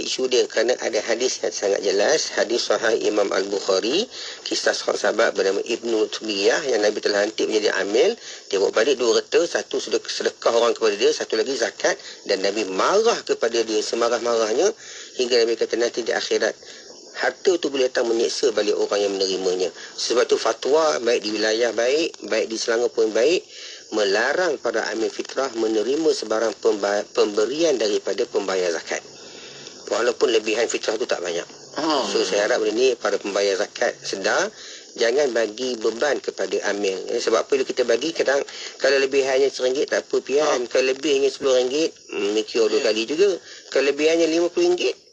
isu dia kerana ada hadis yang sangat jelas, hadis sahih Imam Al-Bukhari, kisah seorang sahabat bernama Ibnu Tubiyah yang Nabi telah lantik menjadi amil. Dia bawa balik 2 reta, satu sedekah orang kepada dia, satu lagi zakat, dan Nabi marah kepada dia semarah-marahnya hingga Nabi kata nanti di akhirat harta tu boleh datang menyeksa balik orang yang menerimanya. Sebab tu fatwa baik di wilayah baik di Selangor pun baik, melarang para amil fitrah menerima sebarang pemberian daripada pembayar zakat. Walaupun lebihan fitrah tu tak banyak. So saya harap benda ni para pembayar zakat sedar, jangan bagi beban kepada amil. Sebab apa kita bagi kadang kalau lebihannya RM1 tak apa pian. Kalau lebihnya RM10, mikir 2 kali juga. Kalau lebihannya RM50,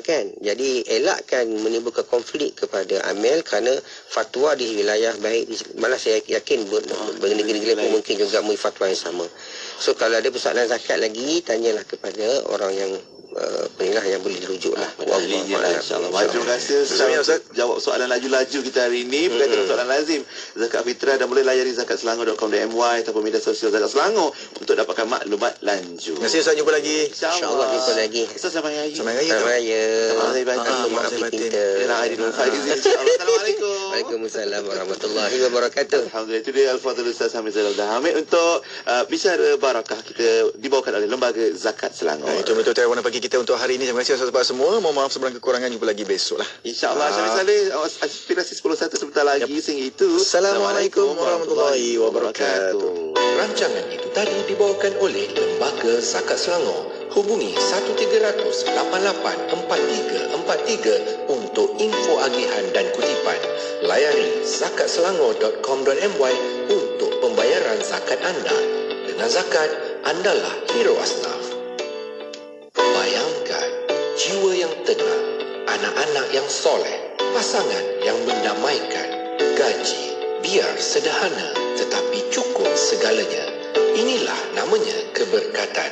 kan. Jadi elakkan menimbulkan konflik kepada amil kerana fatwa di wilayah baik, malah saya yakin negeri-negeri pun mungkin juga mempunyai fatwa yang sama. So kalau ada persoalan zakat lagi, tanyalah kepada orang yang inilah yang boleh dirujuk lah. InsyaAllah. Terima kasih Ustaz jawab soalan laju-laju kita hari ini berkaitan dengan soalan lazim zakat fitrah, dan boleh layari zakatselangor.com.my ataupun media sosial Zakat Selangor untuk dapatkan maklumat lanjut. Terima kasih Ustaz, jumpa lagi. InsyaAllah jumpa lagi. Ustaz selamat hari raya. Selamat hari raya. Maaf pinta. Assalamualaikum. Waalaikumsalam warahmatullahi wabarakatuh. Alhamdulillah, itu dia Al-Fadhil Ustaz Hamid Zainal Hamid untuk bicara barakah kita dibawakan oleh Lembaga Zakat Selangor. Itu betul tawanan pagi kita untuk hari ini. Terima kasih atas semua. Mohon maaf sebarang kekurangan, jumpa lagi besok lah. InsyaAllah. Syamil Saleh, aspirasi 10.1 sebentar lagi. Sehingga itu, Assalamualaikum warahmatullahi wabarakatuh. Rancangan itu tadi dibawakan oleh Lembaga Zakat Selangor. Hubungi 1300 884343 untuk info agihan dan kutipan. Layari zakatselangor.com.my untuk pembayaran zakat anda. Dengan zakat, andalah hero asnaf. Bayangkan jiwa yang tenang, anak-anak yang soleh, pasangan yang mendamaikan, gaji biar sederhana tetapi cukup segalanya. Inilah namanya keberkatan.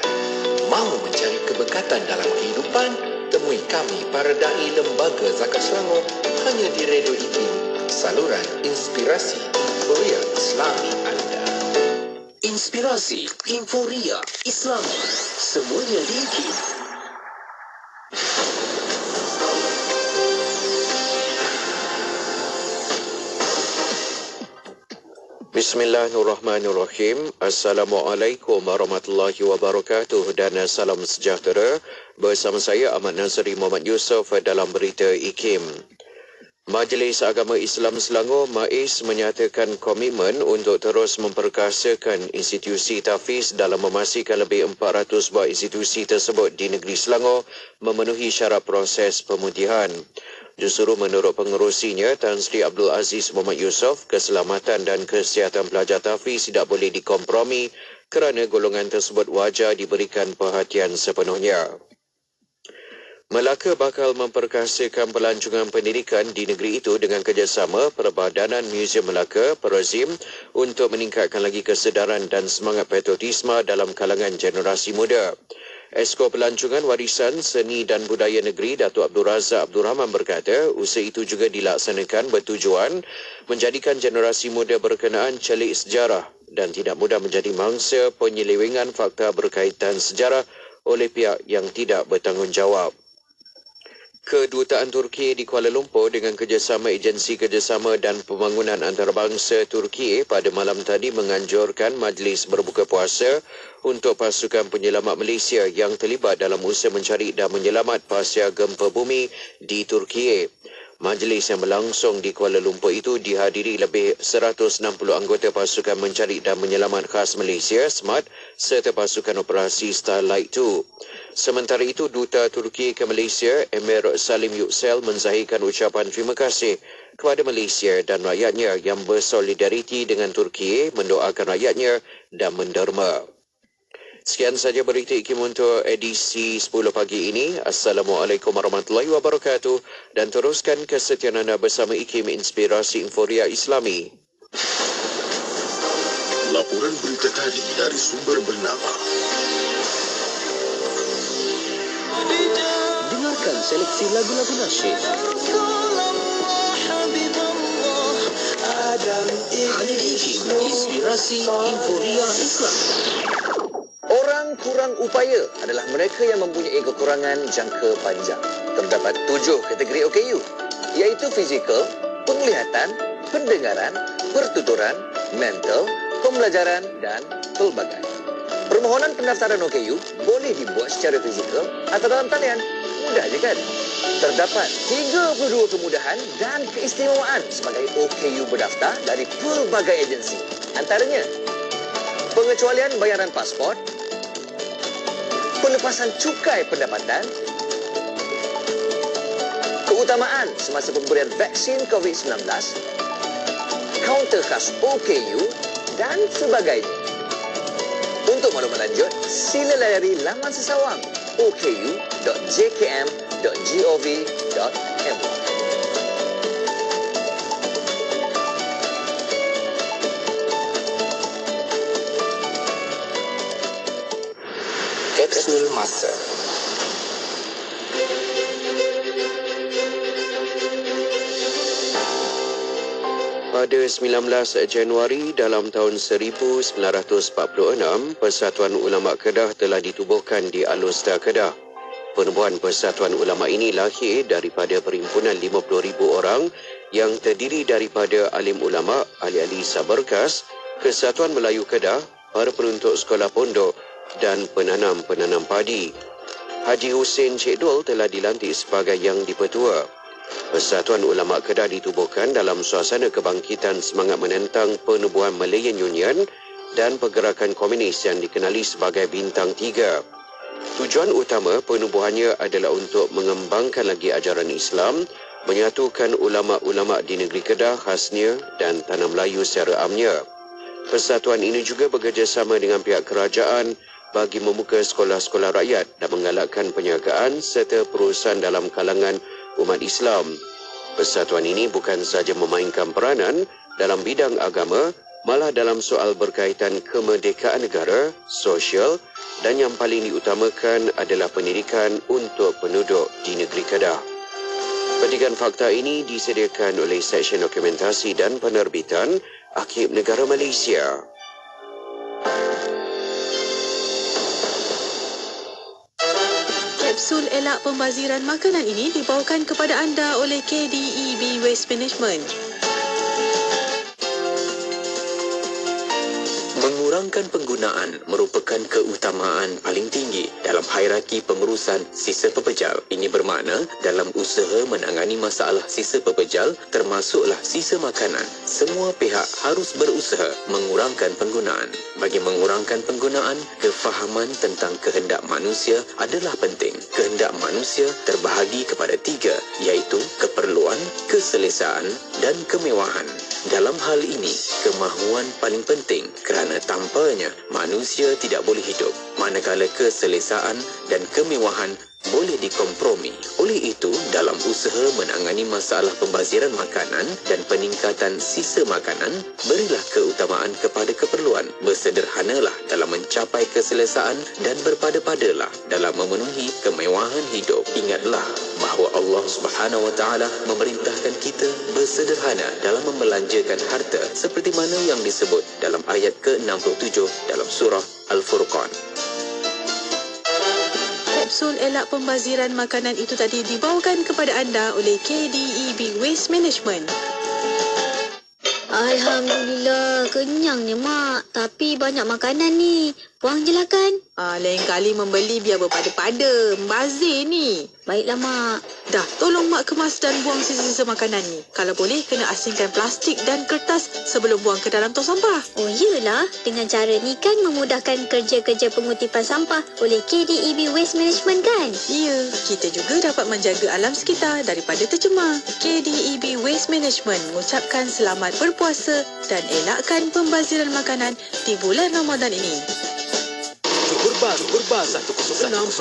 Mahu mencari keberkatan dalam kehidupan? Temui kami para dai Lembaga Zakat Selangor hanya di Radio IKIM, saluran inspirasi Inforia Islami anda. Inspirasi Inforia Islami, semuanya di IKIM. Bismillahirrahmanirrahim. Assalamualaikum warahmatullahi wabarakatuh dan salam sejahtera. Bersama saya Ahmad Nazri Muhammad Yusof dalam berita IKIM. Majlis Agama Islam Selangor MAIS menyatakan komitmen untuk terus memperkasakan institusi tahfiz dalam memastikan lebih 400 buah institusi tersebut di negeri Selangor memenuhi syarat proses pemutihan. Justru menurut pengerusinya Tan Sri Abdul Aziz Muhammad Yusof, keselamatan dan kesihatan pelajar tahfiz tidak boleh dikompromi kerana golongan tersebut wajar diberikan perhatian sepenuhnya. Melaka bakal memperkasakan pelancongan pendidikan di negeri itu dengan kerjasama Perbadanan Muzium Melaka (Perazim) untuk meningkatkan lagi kesedaran dan semangat patriotisme dalam kalangan generasi muda. Esko Pelancongan Warisan Seni dan Budaya Negeri Datuk Abdul Razak Abdul Rahman berkata, usaha itu juga dilaksanakan bertujuan menjadikan generasi muda berkenaan celik sejarah dan tidak mudah menjadi mangsa penyelewengan fakta berkaitan sejarah oleh pihak yang tidak bertanggungjawab. Kedutaan Turki di Kuala Lumpur dengan kerjasama Agensi Kerjasama dan Pembangunan Antarabangsa Turki pada malam tadi menganjurkan majlis berbuka puasa untuk pasukan penyelamat Malaysia yang terlibat dalam usaha mencari dan menyelamat pasca gempa bumi di Turki. Majlis yang berlangsung di Kuala Lumpur itu dihadiri lebih 160 anggota pasukan mencari dan menyelamat khas Malaysia SMART serta pasukan operasi Starlight 2. Sementara itu, Duta Turki ke Malaysia, Emir Salim Yüksel menzahirkan ucapan terima kasih kepada Malaysia dan rakyatnya yang bersolidariti dengan Turki, mendoakan rakyatnya dan menderma. Sekian saja berita IKIM untuk edisi 10 pagi ini. Assalamualaikum warahmatullahi wabarakatuh dan teruskan kesetiaan anda bersama IKIM Inspirasi Inforia Islami. Laporan berita tadi dari sumber bernama. Dengarkan seleksi lagu-lagu nasyid. Hanya di IKIM Inspirasi Inforia Islami. Orang Yang kurang upaya adalah mereka yang mempunyai kekurangan jangka panjang. Terdapat 7 kategori OKU, iaitu fizikal, penglihatan, pendengaran, pertuturan, mental, pembelajaran dan pelbagai. Permohonan pendaftaran OKU boleh dibuat secara fizikal atau dalam talian. Mudah je kan? Terdapat 32 kemudahan dan keistimewaan sebagai OKU berdaftar dari pelbagai agensi. Antaranya, pengecualian bayaran pasport, pelepasan cukai pendapatan, keutamaan semasa pemberian vaksin COVID-19, kaunter khas OKU dan sebagainya. Untuk maklumat lanjut, sila layari laman sesawang oku.jkm.gov.my. Kapsul Masa. Pada 19 Januari dalam tahun 1946, Persatuan Ulama Kedah telah ditubuhkan di Alor-Star Kedah. Penubuhan Persatuan Ulama ini lahir daripada perhimpunan 50,000 orang yang terdiri daripada alim ulama, ahli-ahli saberkas, Kesatuan Melayu Kedah, para penuntut sekolah pondok dan penanam-penanam padi. Haji Hussein Cik Dul telah dilantik sebagai Yang di-Pertua. Persatuan Ulama Kedah ditubuhkan dalam suasana kebangkitan semangat menentang penubuhan Malayan Union dan pergerakan komunis yang dikenali sebagai Bintang 3. Tujuan utama penubuhannya adalah untuk mengembangkan lagi ajaran Islam, menyatukan ulama-ulama di negeri Kedah khasnya dan Tanah Melayu secara amnya. Persatuan ini juga bekerjasama dengan pihak kerajaan bagi membuka sekolah-sekolah rakyat dan menggalakkan perniagaan serta perusahaan dalam kalangan umat Islam. Persatuan ini bukan sahaja memainkan peranan dalam bidang agama, malah dalam soal berkaitan kemerdekaan negara, sosial dan yang paling diutamakan adalah pendidikan untuk penduduk di negeri Kedah. Petikan fakta ini disediakan oleh Seksyen Dokumentasi dan Penerbitan Arkib Negara Malaysia. Kapsul elak pembaziran makanan ini dibawakan kepada anda oleh KDEB Waste Management. Mengurangkan penggunaan merupakan keutamaan paling tinggi dalam hierarki pengurusan sisa pepejal. Ini bermakna dalam usaha menangani masalah sisa pepejal termasuklah sisa makanan, semua pihak harus berusaha mengurangkan penggunaan. Bagi mengurangkan penggunaan, kefahaman tentang kehendak manusia adalah penting. Kehendak manusia terbahagi kepada 3, iaitu keperluan, keselesaan dan kemewahan. Dalam hal ini, kemahuan paling penting kerana tanpanya manusia tidak boleh hidup, manakala keselesaan dan kemewahan boleh dikompromi. Oleh itu, dalam usaha menangani masalah pembaziran makanan dan peningkatan sisa makanan, berilah keutamaan kepada keperluan. Bersederhanalah dalam mencapai keselesaan dan berpada-padalah dalam memenuhi kemewahan hidup. Ingatlah bahawa Allah Subhanahu Wa Taala memerintahkan kita bersederhana dalam membelanjakan harta seperti mana yang disebut dalam ayat ke-67 dalam surah Al-Furqan. Kapsul elak pembaziran makanan itu tadi dibawakan kepada anda oleh KDEB Waste Management. Alhamdulillah, kenyangnya mak. Tapi banyak makanan ni. Buang je lah kan? Lain kali membeli biar berpada-pada. Membazir ni. Baiklah mak. Dah, tolong mak kemas dan buang sisa-sisa makanan ni. Kalau boleh, kena asingkan plastik dan kertas sebelum buang ke dalam tong sampah. Oh iyalah, dengan cara ni kan memudahkan kerja-kerja pengutipan sampah oleh KDEB Waste Management kan? Ya, kita juga dapat menjaga alam sekitar daripada tercemar. KDEB Waste Management mengucapkan selamat berpuasa dan elakkan pembaziran makanan di bulan Ramadan ini. Johor Bahru 106.2.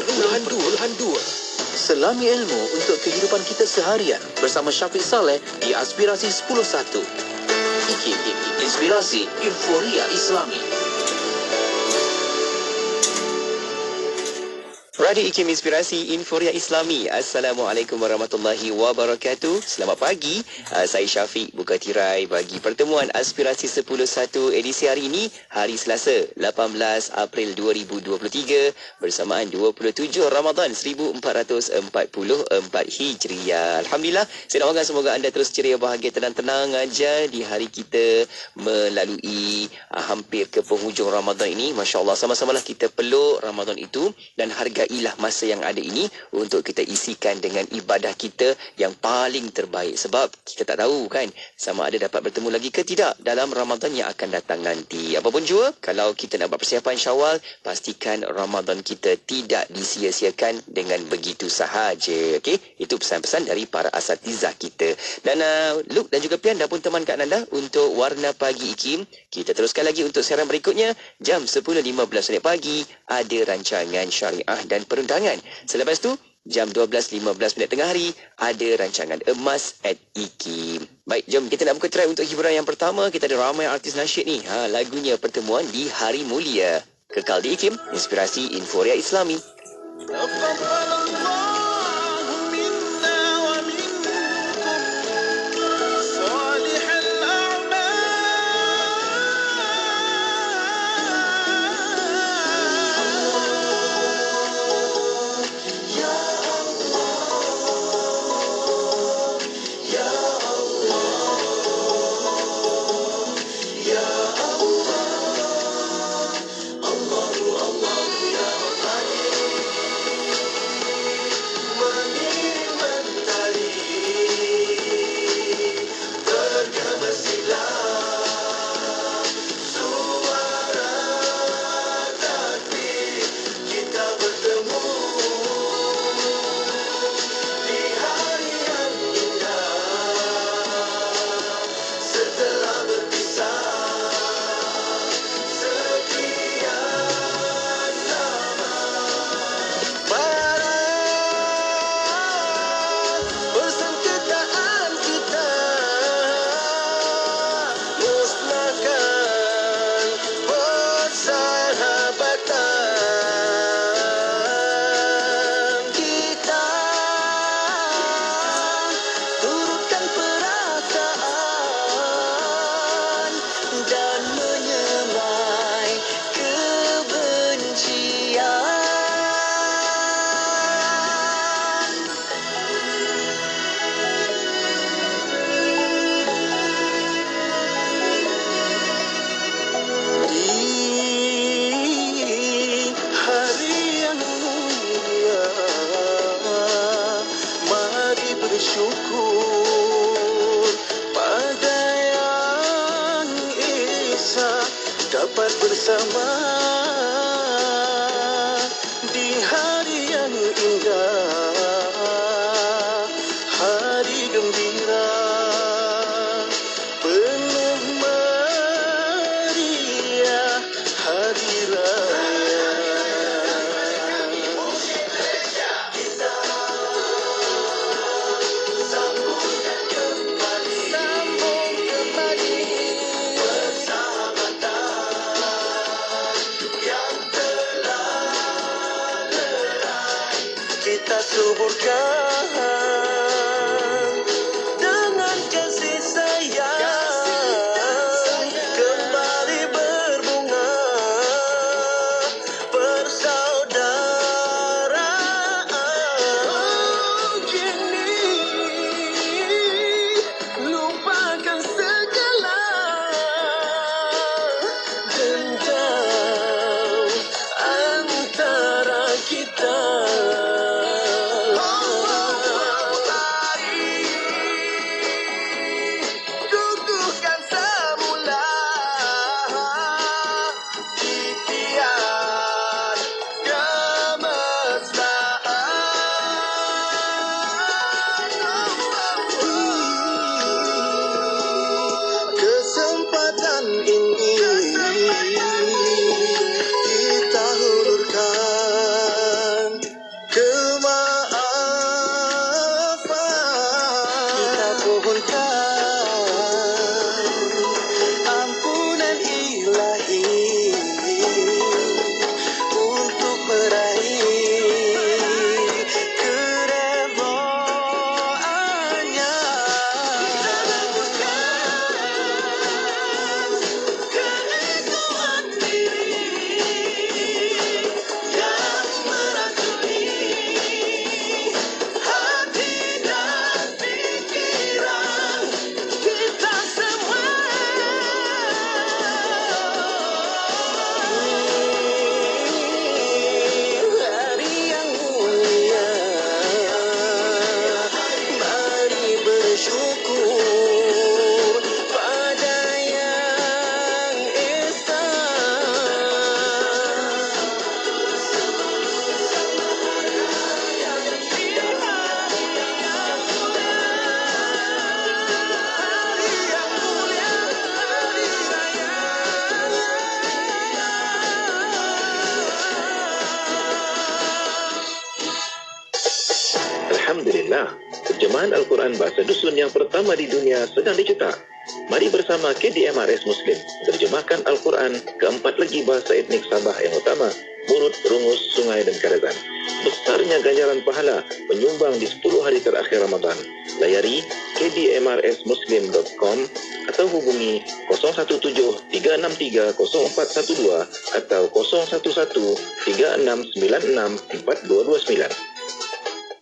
Selami ilmu untuk kehidupan kita seharian bersama Syafiq Saleh di Aspirasi 10.1. IKIM, Inspirasi Euforia Islami. Radio IKIM Inspirasi Inforia Islami. Assalamualaikum warahmatullahi wabarakatuh. Selamat pagi. Saya Syafiq buka tirai bagi pertemuan Aspirasi 10.1 edisi hari ini, hari Selasa, 18 April 2023 bersamaan 27 Ramadan 1444 Hijriah. Alhamdulillah, saya doakan semoga anda terus ceria, bahagia, tenang-tenang aja di hari kita melalui hampir ke penghujung Ramadan ini. Masya-Allah, sama-samalah kita peluk Ramadan itu dan hargailah masa yang ada ini untuk kita isikan dengan ibadah kita yang paling terbaik, sebab kita tak tahu kan sama ada dapat bertemu lagi ke tidak dalam Ramadan yang akan datang nanti. Apapun jua, kalau kita nak buat persiapan Syawal, pastikan Ramadan kita tidak disia-siakan dengan begitu sahaja. Okey, itu pesan-pesan dari para asatizah kita. Dan Luke dan juga Pian dah pun temankan anda untuk Warna Pagi IKIM. Kita teruskan lagi untuk siaran berikutnya jam 10.15 pagi ada rancangan syariah dan perundangan. Selepas tu jam 12.15 tengah hari ada rancangan Emas at IKIM. Baik, jom kita nak buka try untuk hiburan yang pertama. Kita ada ramai artis nasyid ni. Lagunya Pertemuan di Hari Mulia. Kekal di IKIM, Inspirasi Inforia Islami. bersyukur pada yang Esa dapat bersama di hari yang indah, hari gembira penuh meriah hari raya. Kita suburkan dengan kasih sayang, kembali berbunga persaudaraan. Kini lupakan segala dendam antara kita. Alhamdulillah, terjemahan Al-Quran bahasa dusun yang pertama di dunia sedang dicetak. Mari bersama KDMRS Muslim terjemahkan Al-Quran ke 4 lagi bahasa etnik Sabah yang utama, Murut, Rungus, Sungai dan Karazan. Besarnya ganjaran pahala menyumbang di 10 hari terakhir Ramadan. Layari kdmrsmuslim.com atau hubungi 017-363-0412 atau 011-3696-4229.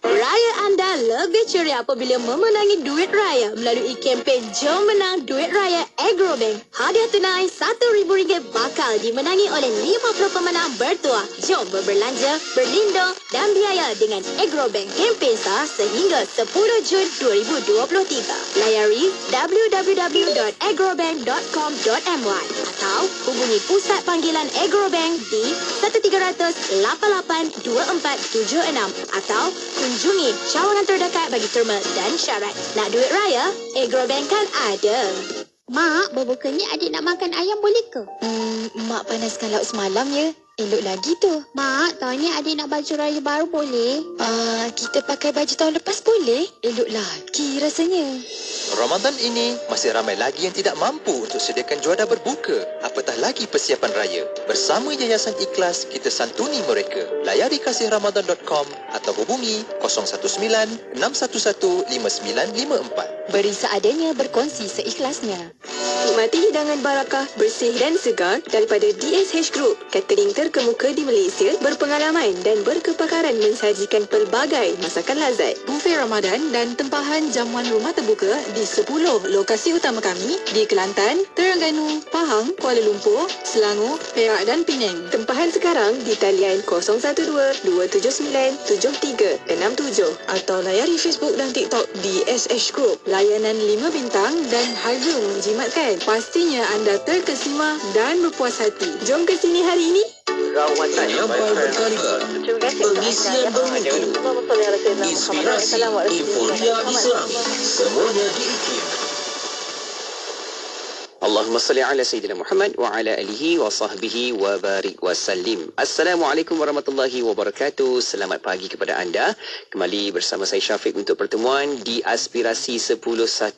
Raya anda lebih ceria apabila memenangi duit raya melalui kempen Jom Menang Duit Raya Agrobank. Hadiah tunai RM1,000 bakal dimenangi oleh 50 pemenang bertuah. Jom berbelanja, berlindung dan biaya dengan Agrobank. Kempen sah sehingga 10 Jun 2023. Layari www.agrobank.com.my atau hubungi pusat panggilan Agrobank di 1300-882476 atau kunjungi cawangan terdekat bagi terma dan syarat. Nak duit raya? Agrobank kan ada. Mak, berbukanya adik nak makan ayam boleh ke? Mak panaskan lauk semalam ya. Elok lagi tu. Mak, tahun ni adik nak baju raya baru boleh? Kita pakai baju tahun lepas boleh? Elok lagi rasanya. Ramadan ini masih ramai lagi yang tidak mampu untuk sediakan juadah berbuka. Apatah lagi persiapan raya. Bersama Yayasan Ikhlas, kita santuni mereka. Layari kasihramadan.com atau hubungi 019-611-5954. Beri seadanya, berkongsi seikhlasnya. Nikmati hidangan barakah, bersih dan segar daripada DSH Group. Catering terkemuka di Malaysia, berpengalaman dan berkepakaran mensajikan pelbagai masakan lazat. Buffet Ramadan dan tempahan jamuan rumah terbuka di 10 lokasi utama kami di Kelantan, Terengganu, Pahang, Kuala Lumpur, Selangor, Perak dan Penang. Tempahan sekarang di talian 012-279-7367 atau layari Facebook dan TikTok DSH Group. Layanan 5 bintang dan harga menjimatkan. Pastinya anda terkesima dan berpuas hati. Jom ke sini hari ini. Rawatan Nyampai berkaliber, pengisian bermutu, inspirasi, euforia Islami, semuanya diikim. Allahumma salli ala Sayyidina Muhammad wa ala alihi wa sahbihi wa barik wa sallim. Assalamualaikum warahmatullahi wabarakatuh. Selamat pagi kepada anda. Kembali bersama saya Syafiq untuk pertemuan di Aspirasi 10.1.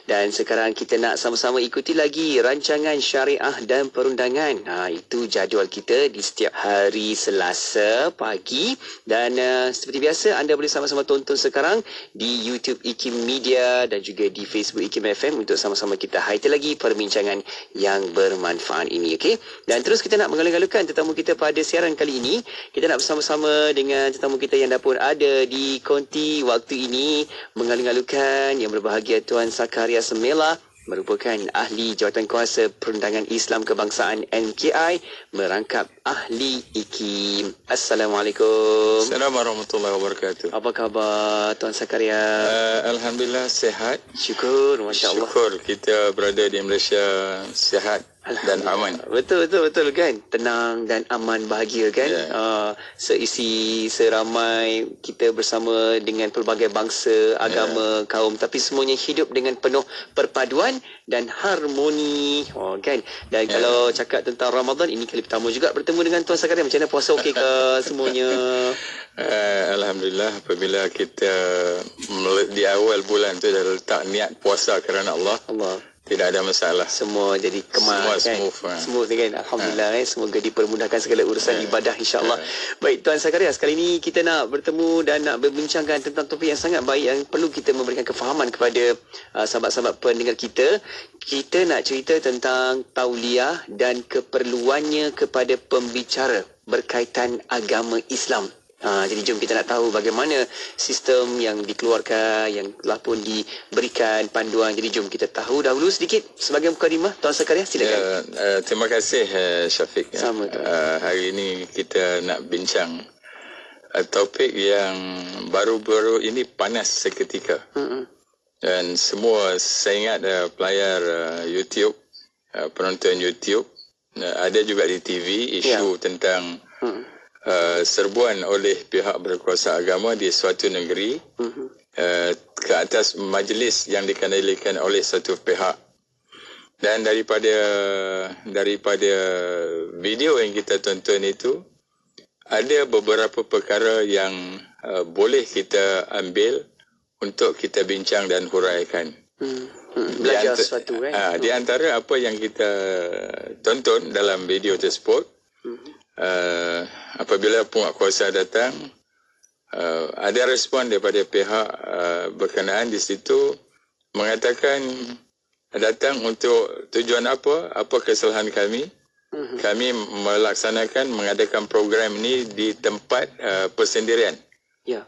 Dan sekarang kita nak sama-sama ikuti lagi rancangan syariah dan perundangan. Itu jadual kita di setiap hari Selasa pagi. Dan seperti biasa anda boleh sama-sama tonton sekarang di YouTube IKIM Media dan juga di Facebook IKIM FM untuk sama-sama kita highlight lagi perbincangan yang bermanfaat ini, okey? Dan terus kita nak mengalu-alukan tetamu kita pada siaran kali ini. Kita nak bersama-sama dengan tetamu kita yang dah pun ada di konti waktu ini, mengalu-alukan yang berbahagia Tuan Sakaria Semela, merupakan ahli Jawatankuasa Perundangan Islam Kebangsaan NKI, merangkap ahli IKIM. Assalamualaikum. Assalamualaikum warahmatullahi wabarakatuh. Apa khabar Tuan Sakaria? Alhamdulillah sihat. Syukur, Masya Allah. Syukur kita berada di Malaysia sihat dan aman. Betul kan, tenang dan aman, bahagia kan. Seisi seramai kita bersama dengan pelbagai bangsa, agama, kaum, tapi semuanya hidup dengan penuh perpaduan dan harmoni, kan. Dan kalau cakap tentang Ramadan, ini kali pertama juga bertemu dengan Tuan Sakaria. Macam mana puasa, okey ke semuanya? Alhamdulillah, apabila kita di awal bulan tu dah letak niat puasa kerana Allah, tidak ada masalah. Semua jadi kemas, semua kan? smooth. Smooth kan? Alhamdulillah. Semoga dipermudahkan segala urusan ibadah, insyaAllah. Baik, Tuan Sakaria, sekali ini kita nak bertemu dan nak berbincangkan tentang topik yang sangat baik yang perlu kita memberikan kefahaman kepada sahabat-sahabat pendengar kita. Kita nak cerita tentang tauliah dan keperluannya kepada pembicara berkaitan agama Islam. Jadi jom kita nak tahu bagaimana sistem yang dikeluarkan, yang telah pun diberikan panduan. Jadi jom kita tahu dahulu sedikit sebagai mukadimah. Tuan Sakaria, silakan. Terima kasih Syafiq. Sama. Hari ini kita nak bincang topik yang baru-baru ini panas seketika. Dan semua, saya ingat pelayar YouTube, penonton YouTube, ada juga di TV isu tentang serbuan oleh pihak berkuasa agama di suatu negeri ke atas majlis yang dikendalikan oleh satu pihak. Dan daripada video yang kita tonton itu, ada beberapa perkara yang boleh kita ambil untuk kita bincang dan huraikan. Belajar sesuatu kan. Di antara apa yang kita tonton dalam video tersebut, apabila penguatkuasa datang, ada respon daripada pihak berkenaan di situ mengatakan datang untuk tujuan apa kesalahan kami. Kami mengadakan program ini di tempat persendirian. Ya.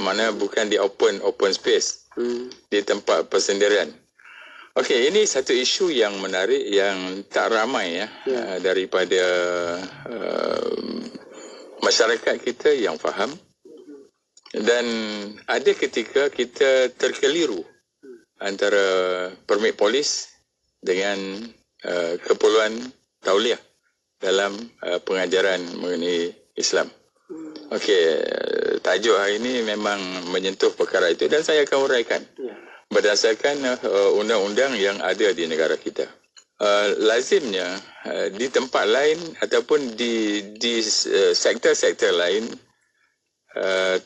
Mana bukan di open space. Di tempat persendirian. Okey, ini satu isu yang menarik yang tak ramai daripada masyarakat kita yang faham. Dan ada ketika kita terkeliru antara permit polis dengan keperluan tauliah dalam pengajaran mengenai Islam. Okey, tajuk hari ini memang menyentuh perkara itu dan saya akan uraikan berdasarkan undang-undang yang ada di negara kita. Lazimnya di tempat lain ataupun di sektor-sektor lain,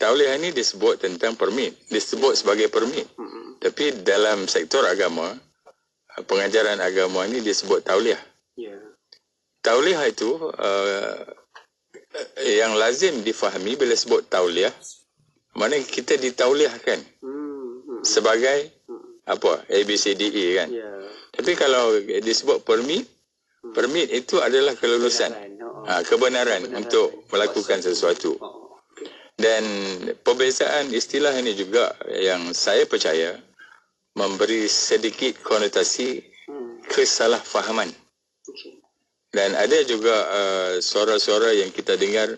tauliah ini disebut tentang permit, disebut sebagai permit. Tapi dalam sektor agama, pengajaran agama ini disebut tauliah. Tauliah itu yang lazim difahami bila sebut tauliah, mana kita ditauliahkan sebagai apa? ABCDE kan. Tapi kalau disebut permit, permit itu adalah kelulusan, kebenaran untuk melakukan sesuatu. Dan perbezaan istilah ini juga yang saya percaya memberi sedikit konotasi kesalahfahaman. Dan ada juga suara-suara yang kita dengar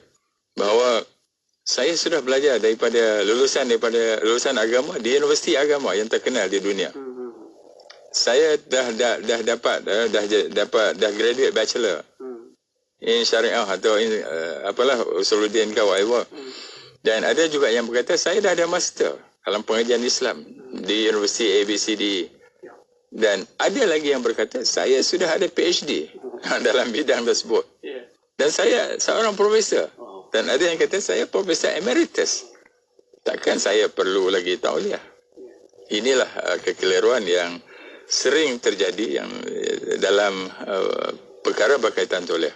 bahawa saya sudah belajar daripada lulusan agama di universiti agama yang terkenal di dunia. Saya dah graduate bachelor in syariah atau in usuluddin ke whatever. Dan ada juga yang berkata saya dah ada master dalam pengajian Islam di universiti ABCD. Dan ada lagi yang berkata saya sudah ada PhD dalam bidang tersebut. Dan saya seorang profesor. Dan ada yang kata saya profesor emeritus. Takkan saya perlu lagi tauliah. Inilah kekeliruan yang sering terjadi yang dalam perkara berkaitan tauliah.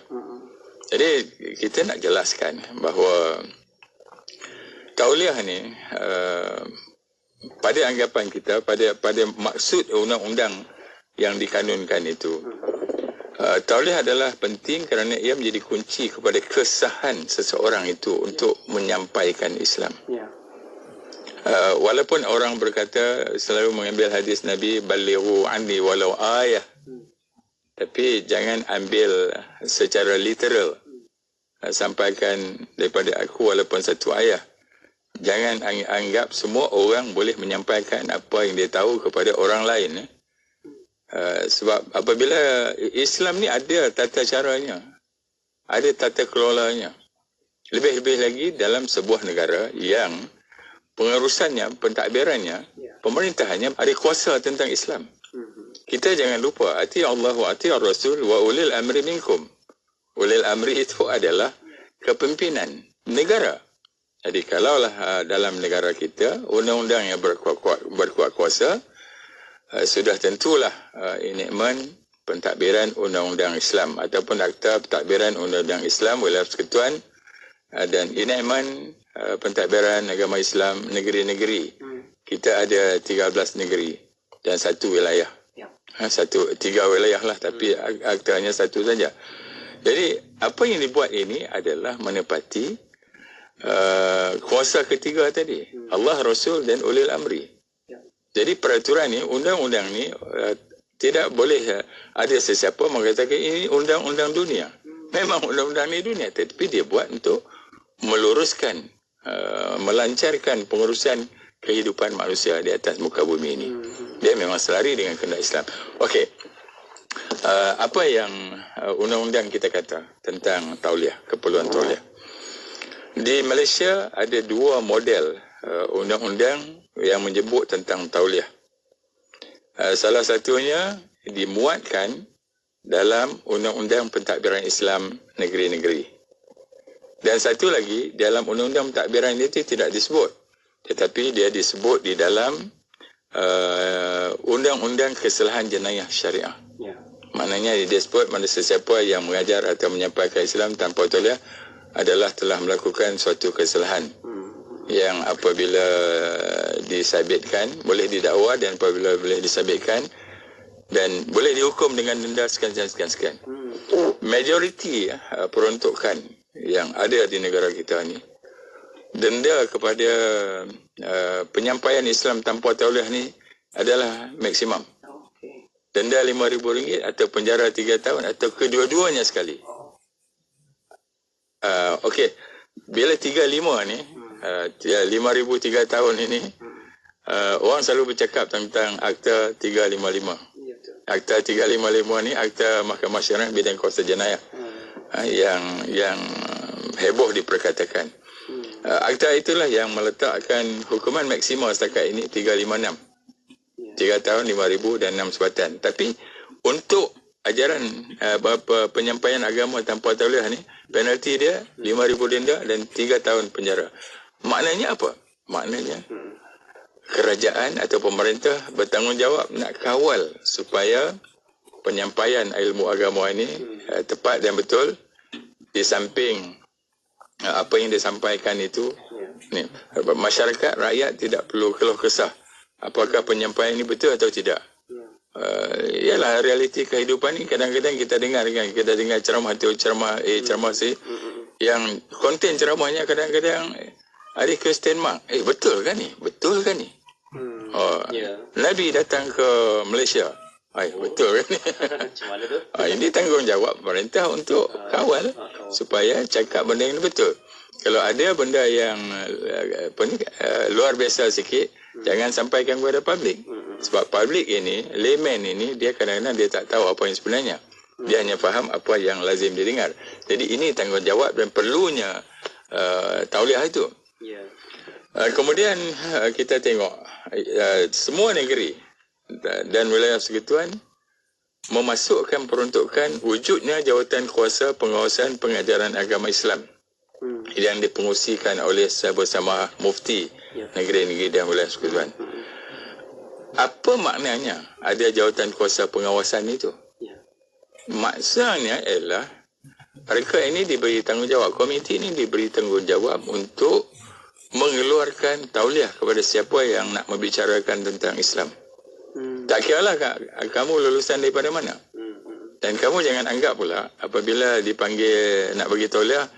Jadi kita nak jelaskan bahawa tauliah ni pada anggapan kita, pada maksud undang-undang yang dikanunkan itu, tauliah adalah penting kerana ia menjadi kunci kepada kesahan seseorang itu untuk menyampaikan Islam. Walaupun orang berkata selalu mengambil hadis Nabi, balighu anni walau ayah, tapi jangan ambil secara literal, sampaikan daripada aku walaupun satu ayat. Jangan anggap semua orang boleh menyampaikan apa yang dia tahu kepada orang lain. Sebab apabila Islam ni ada tata caranya, ada tata kelolanya. Lebih-lebih lagi dalam sebuah negara yang pengurusannya, pentadbirannya, pemerintahannya ada kuasa tentang Islam. Kita jangan lupa, ati Allah wa ati Rasul wa ulil amri minkum. Ulil amri itu adalah kepimpinan negara. Jadi kalaulah dalam negara kita undang-undang yang berkuat kuasa, sudah tentulah enactment pentadbiran undang-undang Islam ataupun akta pentadbiran undang-undang Islam wilayah persekutuan dan enactment pentadbiran agama Islam negeri-negeri. Kita ada 13 negeri dan satu wilayah. Tiga wilayah lah, tapi aktanya satu saja. Jadi apa yang dibuat ini adalah menepati kuasa ketiga tadi, Allah, Rasul dan ulil amri. Jadi peraturan ni, undang-undang ni tidak boleh ada sesiapa mengatakan ini undang-undang dunia. Memang undang-undang ni dunia, tetapi dia buat untuk meluruskan, melancarkan pengurusan kehidupan manusia di atas muka bumi ini. Dia memang selari dengan kehendak Islam. Okey, apa yang undang-undang kita kata tentang tauliah, keperluan tauliah? Di Malaysia ada dua model undang-undang yang menyebut tentang tauliah. Salah satunya dimuatkan dalam Undang-Undang Pentadbiran Islam Negeri-Negeri. Dan satu lagi, dalam undang-undang pentadbiran itu tidak disebut. Tetapi dia disebut di dalam undang-undang kesalahan jenayah syariah. Maknanya dia sebut mana sesiapa yang mengajar atau menyampaikan Islam tanpa tauliah adalah telah melakukan suatu kesalahan yang apabila disabitkan, boleh didakwa, dan apabila boleh disabitkan dan boleh dihukum dengan denda sekian-sekian. Majoriti peruntukan yang ada di negara kita ni, denda kepada penyampaian Islam tanpa tauliah ni adalah maksimum. Denda RM5,000 atau penjara 3 tahun atau kedua-duanya sekali. Okey, bila 35 ni, 5,000 3 tahun ini, orang selalu bercakap tentang Akta 355. Akta 355 ni Akta Mahkamah Syariah bidang kuasa jenayah yang heboh diperkatakan. Akta itulah yang meletakkan hukuman maksimal setakat ini 356. 3 tahun, 5,000 dan 6 sebatan. Tapi untuk ajaran penyampaian agama tanpa tauliah ni, penalti dia 5,000 denda dan 3 tahun penjara. Maknanya apa? Maknanya kerajaan atau pemerintah bertanggungjawab nak kawal supaya penyampaian ilmu agama ini tepat dan betul, di samping apa yang disampaikan itu ni, masyarakat, rakyat tidak perlu keluh kesah apakah penyampaian ini betul atau tidak. Ialah realiti kehidupan ni. Kadang-kadang kita dengar ceramah tu, ceramah si yang konten ceramahnya kadang-kadang ada question mark. Betul kan ni? Betul kan ni? Nabi datang ke Malaysia. Betul kan ni? Ini tanggungjawab pemerintah untuk kawal supaya cakap benda yang betul. Kalau ada benda yang luar biasa sikit, jangan sampaikan kepada publik. Sebab publik ini, layman ini, dia kadang-kadang dia tak tahu apa yang sebenarnya. Dia hanya faham apa yang lazim didengar. Jadi ini tanggungjawab dan perlunya tauliah itu. Kemudian kita tengok semua negeri dan wilayah persekutuan memasukkan peruntukan wujudnya jawatan kuasa pengawasan pengajaran agama Islam yang dipengusikan oleh bersama mufti negeri-negeri dan wilayah persekutuan. Apa maknanya ada jawatan kuasa pengawasan itu? Maksudnya ialah mereka ini diberi tanggungjawab, komiti ini diberi tanggungjawab untuk mengeluarkan tauliah kepada siapa yang nak membicarakan tentang Islam. Tak kiralah kamu lulusan daripada mana. Dan kamu jangan anggap pula apabila dipanggil nak bagi tauliah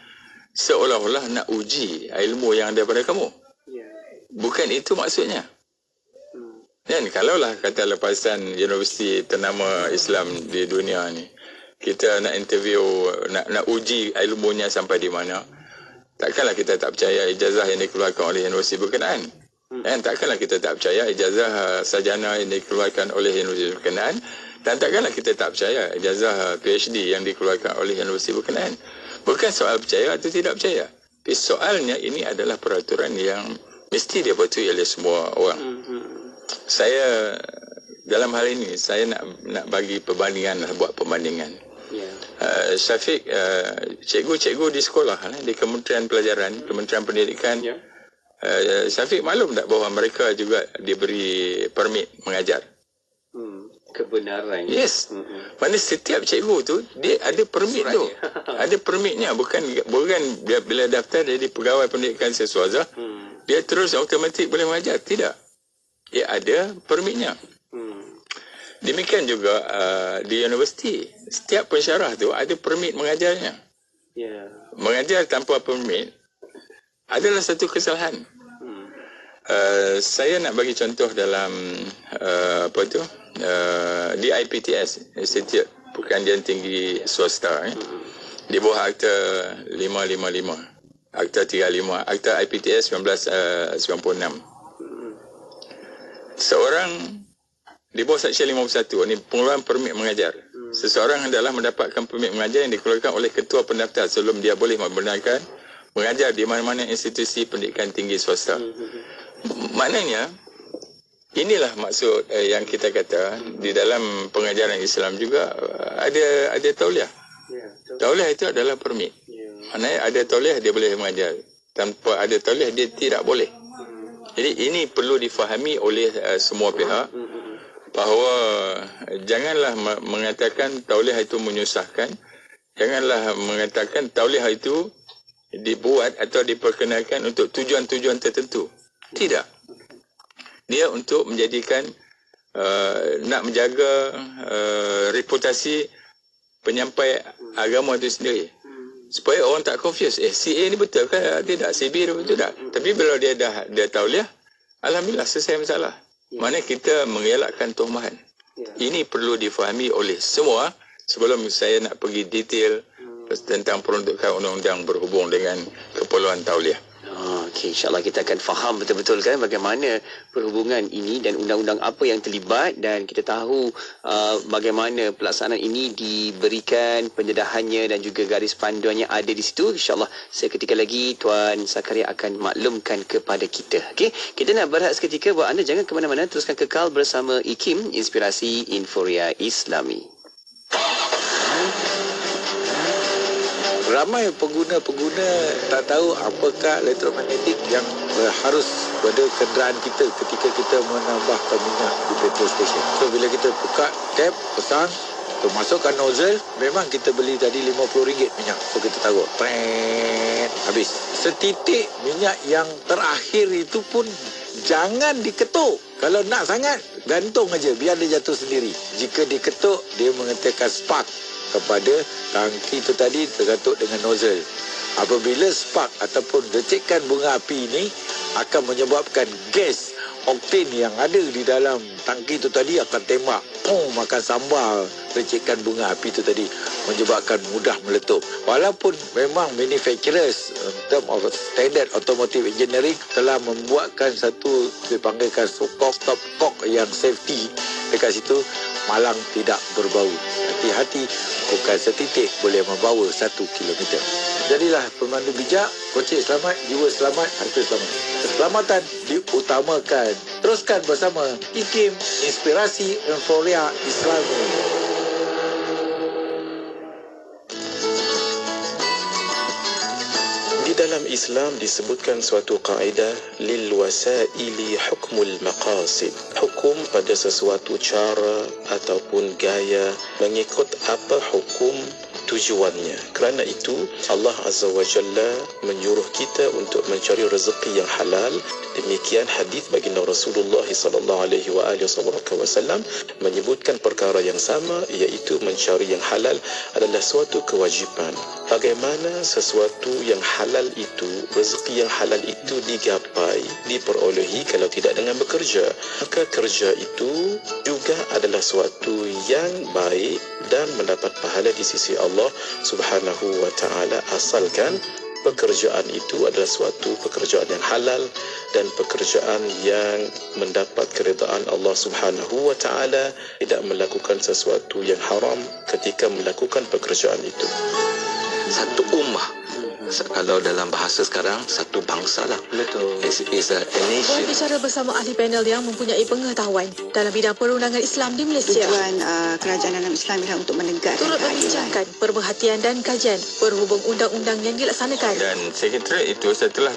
seolah-olah nak uji ilmu yang ada pada kamu. Bukan itu maksudnya. Dan kalaulah kata lepasan universiti ternama Islam di dunia ni, kita nak interview, nak uji ilmunya sampai di mana, takkanlah kita tak percaya ijazah yang dikeluarkan oleh universiti berkenaan. Dan takkanlah kita tak percaya ijazah sarjana yang dikeluarkan oleh universiti berkenaan. Dan takkanlah kita tak percaya ijazah PhD yang dikeluarkan oleh universiti berkenaan. Bukan soal percaya atau tidak percaya. Tapi soalnya ini adalah peraturan yang mesti dipatuhi oleh semua orang. Saya dalam hal ini saya nak bagi perbandingan, buat perbandingan. Syafiq, cikgu-cikgu di sekolah, di Kementerian Pelajaran, Kementerian Pendidikan, Syafiq maklum tak bahawa mereka juga diberi permit mengajar? Kebenaran. Yes. Mana setiap cikgu tu dia ada permit tu. Ada permitnya, bukan dia bila daftar jadi pegawai pendidikan siswaza, dia terus automatik boleh mengajar. Tidak. Dia ada permitnya. Demikian juga di universiti, setiap pensyarah tu ada permit mengajarnya. Mengajar tanpa permit adalah satu kesalahan. Saya nak bagi contoh dalam di IPTS, Institut Perkajian Tinggi Swasta, di bawah Akta 555, Akta 35, Akta IPTS 1996. Seorang di bawah Seksyen 51 ni pengeluaran permit mengajar. Seseorang adalah mendapatkan permit mengajar yang dikeluarkan oleh ketua pendaftar sebelum dia boleh membenarkan mengajar di mana-mana institusi pendidikan tinggi swasta. Maknanya inilah maksud yang kita kata di dalam pengajaran Islam juga ada tauliah. Tauliah itu adalah permit. Maknanya ada tauliah dia boleh mengajar. Tanpa ada tauliah dia tidak boleh. Jadi ini perlu difahami oleh semua pihak bahawa janganlah mengatakan tauliah itu menyusahkan. Janganlah mengatakan tauliah itu dibuat atau diperkenalkan untuk tujuan-tujuan tertentu. Tidak. Dia untuk menjadikan nak menjaga reputasi penyampai agama itu sendiri. Supaya orang tak confuse. CA ni betul ke tidak? CB ni betul tak? Tapi bila dia tauliah, alhamdulillah selesai masalah. Maknanya kita mengelakkan tuhmahan. Ini perlu difahami oleh semua. Sebelum saya nak pergi detail tentang peruntukan undang-undang berhubung dengan keperluan tauliah. Okey, insyaAllah kita akan faham betul-betul kan bagaimana perhubungan ini dan undang-undang apa yang terlibat, dan kita tahu bagaimana pelaksanaan ini diberikan pendedahannya dan juga garis panduannya ada di situ. InsyaAllah seketika lagi Tuan Zakaria akan maklumkan kepada kita. Okey, kita nak berehat seketika bahawa anda jangan ke mana-mana, teruskan kekal bersama IKIM, Inspirasi Inforia Islami. Ramai pengguna-pengguna tak tahu apakah elektromagnetik yang harus pada kenderaan kita ketika kita menambahkan minyak di petrol station. So bila kita buka tap, pasang, masukkan nozzle, memang kita beli tadi RM50 minyak. So kita taruh, habis. Setitik minyak yang terakhir itu pun jangan diketuk. Kalau nak sangat, gantung aja biar dia jatuh sendiri. Jika diketuk, dia mengatakan spark kepada tangki itu tadi tergantung dengan nozzle. Apabila spark ataupun recikan bunga api ini akan menyebabkan gas oktan yang ada di dalam tangki itu tadi akan tembak, makan sambar recikan bunga api itu tadi, menyebabkan mudah meletup. Walaupun memang manufacturers in term of standard automotive engineering telah membuatkan satu dipanggilkan stop cock yang safety dekat situ, malang tidak berbau. Hati-hati, bukan setitik boleh membawa 1 kilometer. Jadilah pemandu bijak, kocik selamat, jiwa selamat, harta selamat. Keselamatan diutamakan. Teruskan bersama IKIM, Inspirasi Inforia Islami. Di dalam Islam disebutkan suatu kaedah lil wasaili hukmul maqasid. Hukum pada sesuatu cara ataupun gaya mengikut apa hukum tujuannya. Kerana itu Allah Azza wa Jalla menyuruh kita untuk mencari rezeki yang halal. Demikian hadis baginda Rasulullah sallallahu alaihi wasallam menyebutkan perkara yang sama, iaitu mencari yang halal adalah suatu kewajipan. Bagaimana sesuatu yang halal itu, rezeki yang halal itu digapai, diperolehi kalau tidak dengan bekerja? Maka kerja itu juga adalah suatu yang baik dan mendapat pahala di sisi Allah Subhanahu wa ta'ala, asalkan pekerjaan itu adalah suatu pekerjaan yang halal dan pekerjaan yang mendapat keridaan Allah Subhanahu wa ta'ala, tidak melakukan sesuatu yang haram ketika melakukan pekerjaan itu. Satu ummah, kalau dalam bahasa sekarang, satu bangsa lah. Betul. Is a nation. Berbicara bersama ahli panel yang mempunyai pengetahuan dalam bidang perundangan Islam di Malaysia. Tujuan kerajaan dalam Islam ialah untuk menegakkan turut membincangkan pemerhatian dan kajian berhubung undang-undang yang dilaksanakan. Dan sekretariat itu setelah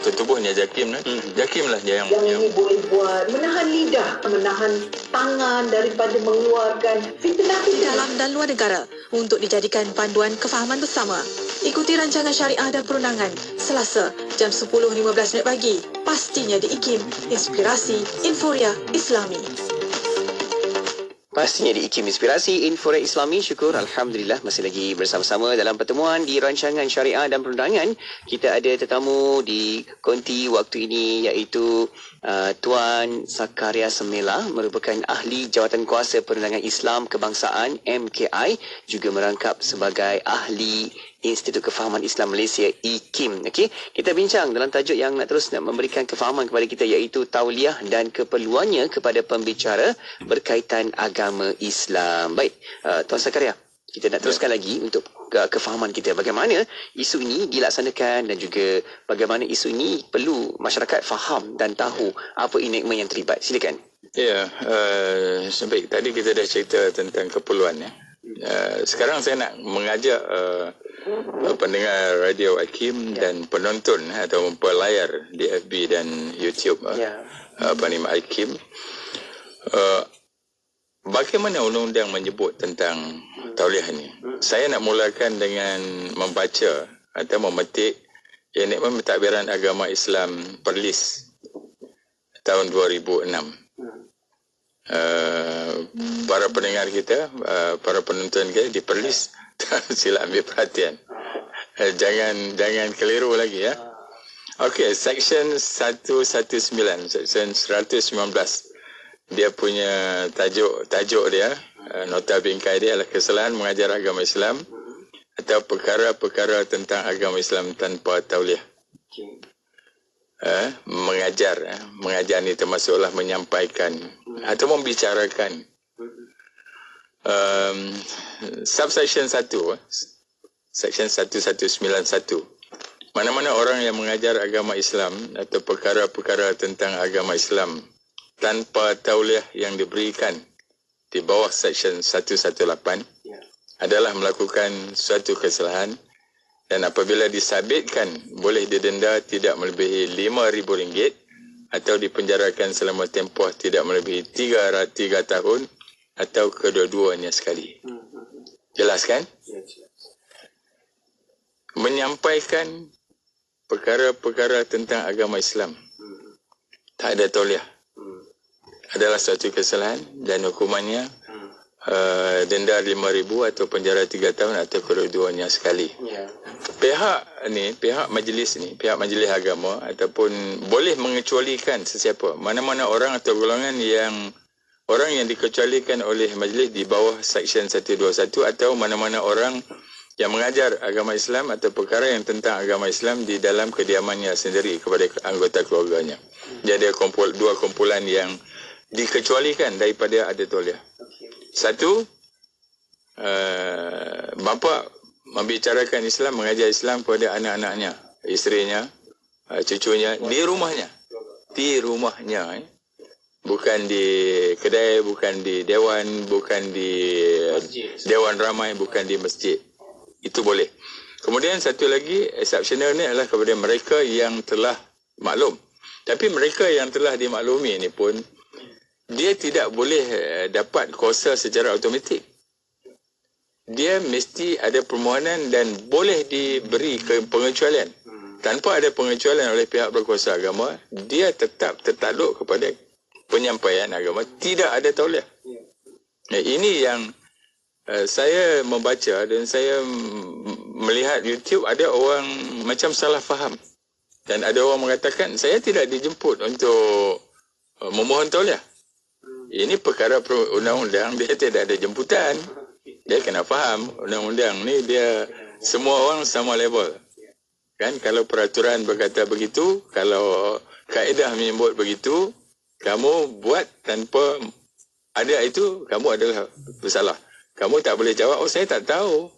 tertubuhnya JAKIM, JAKIM lah yang ini boleh buat, menahan lidah, menahan tangan daripada mengeluarkan fitnah dalam dan luar negara untuk dijadikan panduan kefahaman bersama. Ikuti rancangan Syariah dan Perundangan Selasa jam 10.15 pagi. Pastinya di IKIM, Inspirasi Inforia Islami. Pastinya di IKIM, Inspirasi Inforia Islami. Syukur, Alhamdulillah masih lagi bersama-sama dalam pertemuan di rancangan Syariah dan Perundangan. Kita ada tetamu di konti waktu ini, iaitu Tuan Zakaria Semela, merupakan ahli Jawatankuasa Perundangan Islam Kebangsaan MKI, juga merangkap sebagai ahli Institut Kefahaman Islam Malaysia IKIM. Okey, kita bincang dalam tajuk yang nak memberikan kefahaman kepada kita, iaitu tauliah dan keperluannya kepada pembicara berkaitan agama Islam. Baik, Tuan Zakaria, kita nak teruskan lagi untuk kefahaman kita bagaimana isu ini dilaksanakan dan juga bagaimana isu ini perlu masyarakat faham dan tahu apa enigma yang terlibat. Silakan. Ya, baik. Tadi kita dah cerita tentang keperluannya. Sekarang saya nak mengajak pendengar Radio Hakim dan penonton atau pelayar di FB dan YouTube Panim Hakim. Bagaimana undang-undang menyebut tentang tauliah ini? Saya nak mulakan dengan membaca atau memetik yang Mentadbiran Agama Islam Perlis tahun 2006. Para pendengar kita, para penonton kita di Perlis, sila ambil perhatian. Jangan keliru lagi ya. Okey, Section 119, Section 119. Dia punya tajuk dia, nota bingkai dia adalah kesalahan mengajar agama Islam atau perkara-perkara tentang agama Islam tanpa tauliah. Mengajar ni termasuklah menyampaikan atau membicarakan. Subsection 1, Section 1191. Mana-mana orang yang mengajar agama Islam atau perkara-perkara tentang agama Islam tanpa tauliah yang diberikan di bawah Section 118 adalah melakukan suatu kesalahan, dan apabila disabitkan boleh didenda tidak melebihi RM5,000 atau dipenjarakan selama tempoh tidak melebihi 3 tahun atau kedua-duanya sekali. Jelas kan? Menyampaikan perkara-perkara tentang agama Islam tak ada tauliah adalah suatu kesalahan dan hukumannya denda RM5,000 atau penjara 3 tahun atau kedua-duanya sekali. Pihak majlis agama ataupun boleh mengecualikan sesiapa, mana-mana orang atau golongan yang dikecualikan oleh majlis di bawah Section 121 atau mana-mana orang yang mengajar agama Islam atau perkara yang tentang agama Islam di dalam kediamannya sendiri kepada anggota keluarganya. Jadi ada dua kumpulan yang dikecualikan daripada ada tauliah. Satu, bapa membicarakan Islam, mengajar Islam kepada anak-anaknya, isterinya, cucunya di rumahnya. Bukan di kedai, bukan di dewan, bukan di dewan ramai, bukan di masjid. Itu boleh. Kemudian satu lagi exceptional ni adalah kepada mereka yang telah maklum. Tapi mereka yang telah dimaklumi ni pun dia tidak boleh dapat kuasa secara automatik. Dia mesti ada permohonan dan boleh diberi pengecualian. Tanpa ada pengecualian oleh pihak berkuasa agama, dia tetap tertakluk kepada penyampaian agama, tidak ada tauliah. Ini yang saya membaca dan saya melihat YouTube, ada orang macam salah faham. Dan ada orang mengatakan, saya tidak dijemput untuk memohon tauliah. Ini perkara undang-undang, dia tidak ada jemputan. Dia kena faham, undang-undang ni dia semua orang sama level. Kan, kalau peraturan berkata begitu, kalau kaedah menyebut begitu, kamu buat tanpa ada itu, kamu adalah bersalah. Kamu tak boleh jawab, saya tak tahu.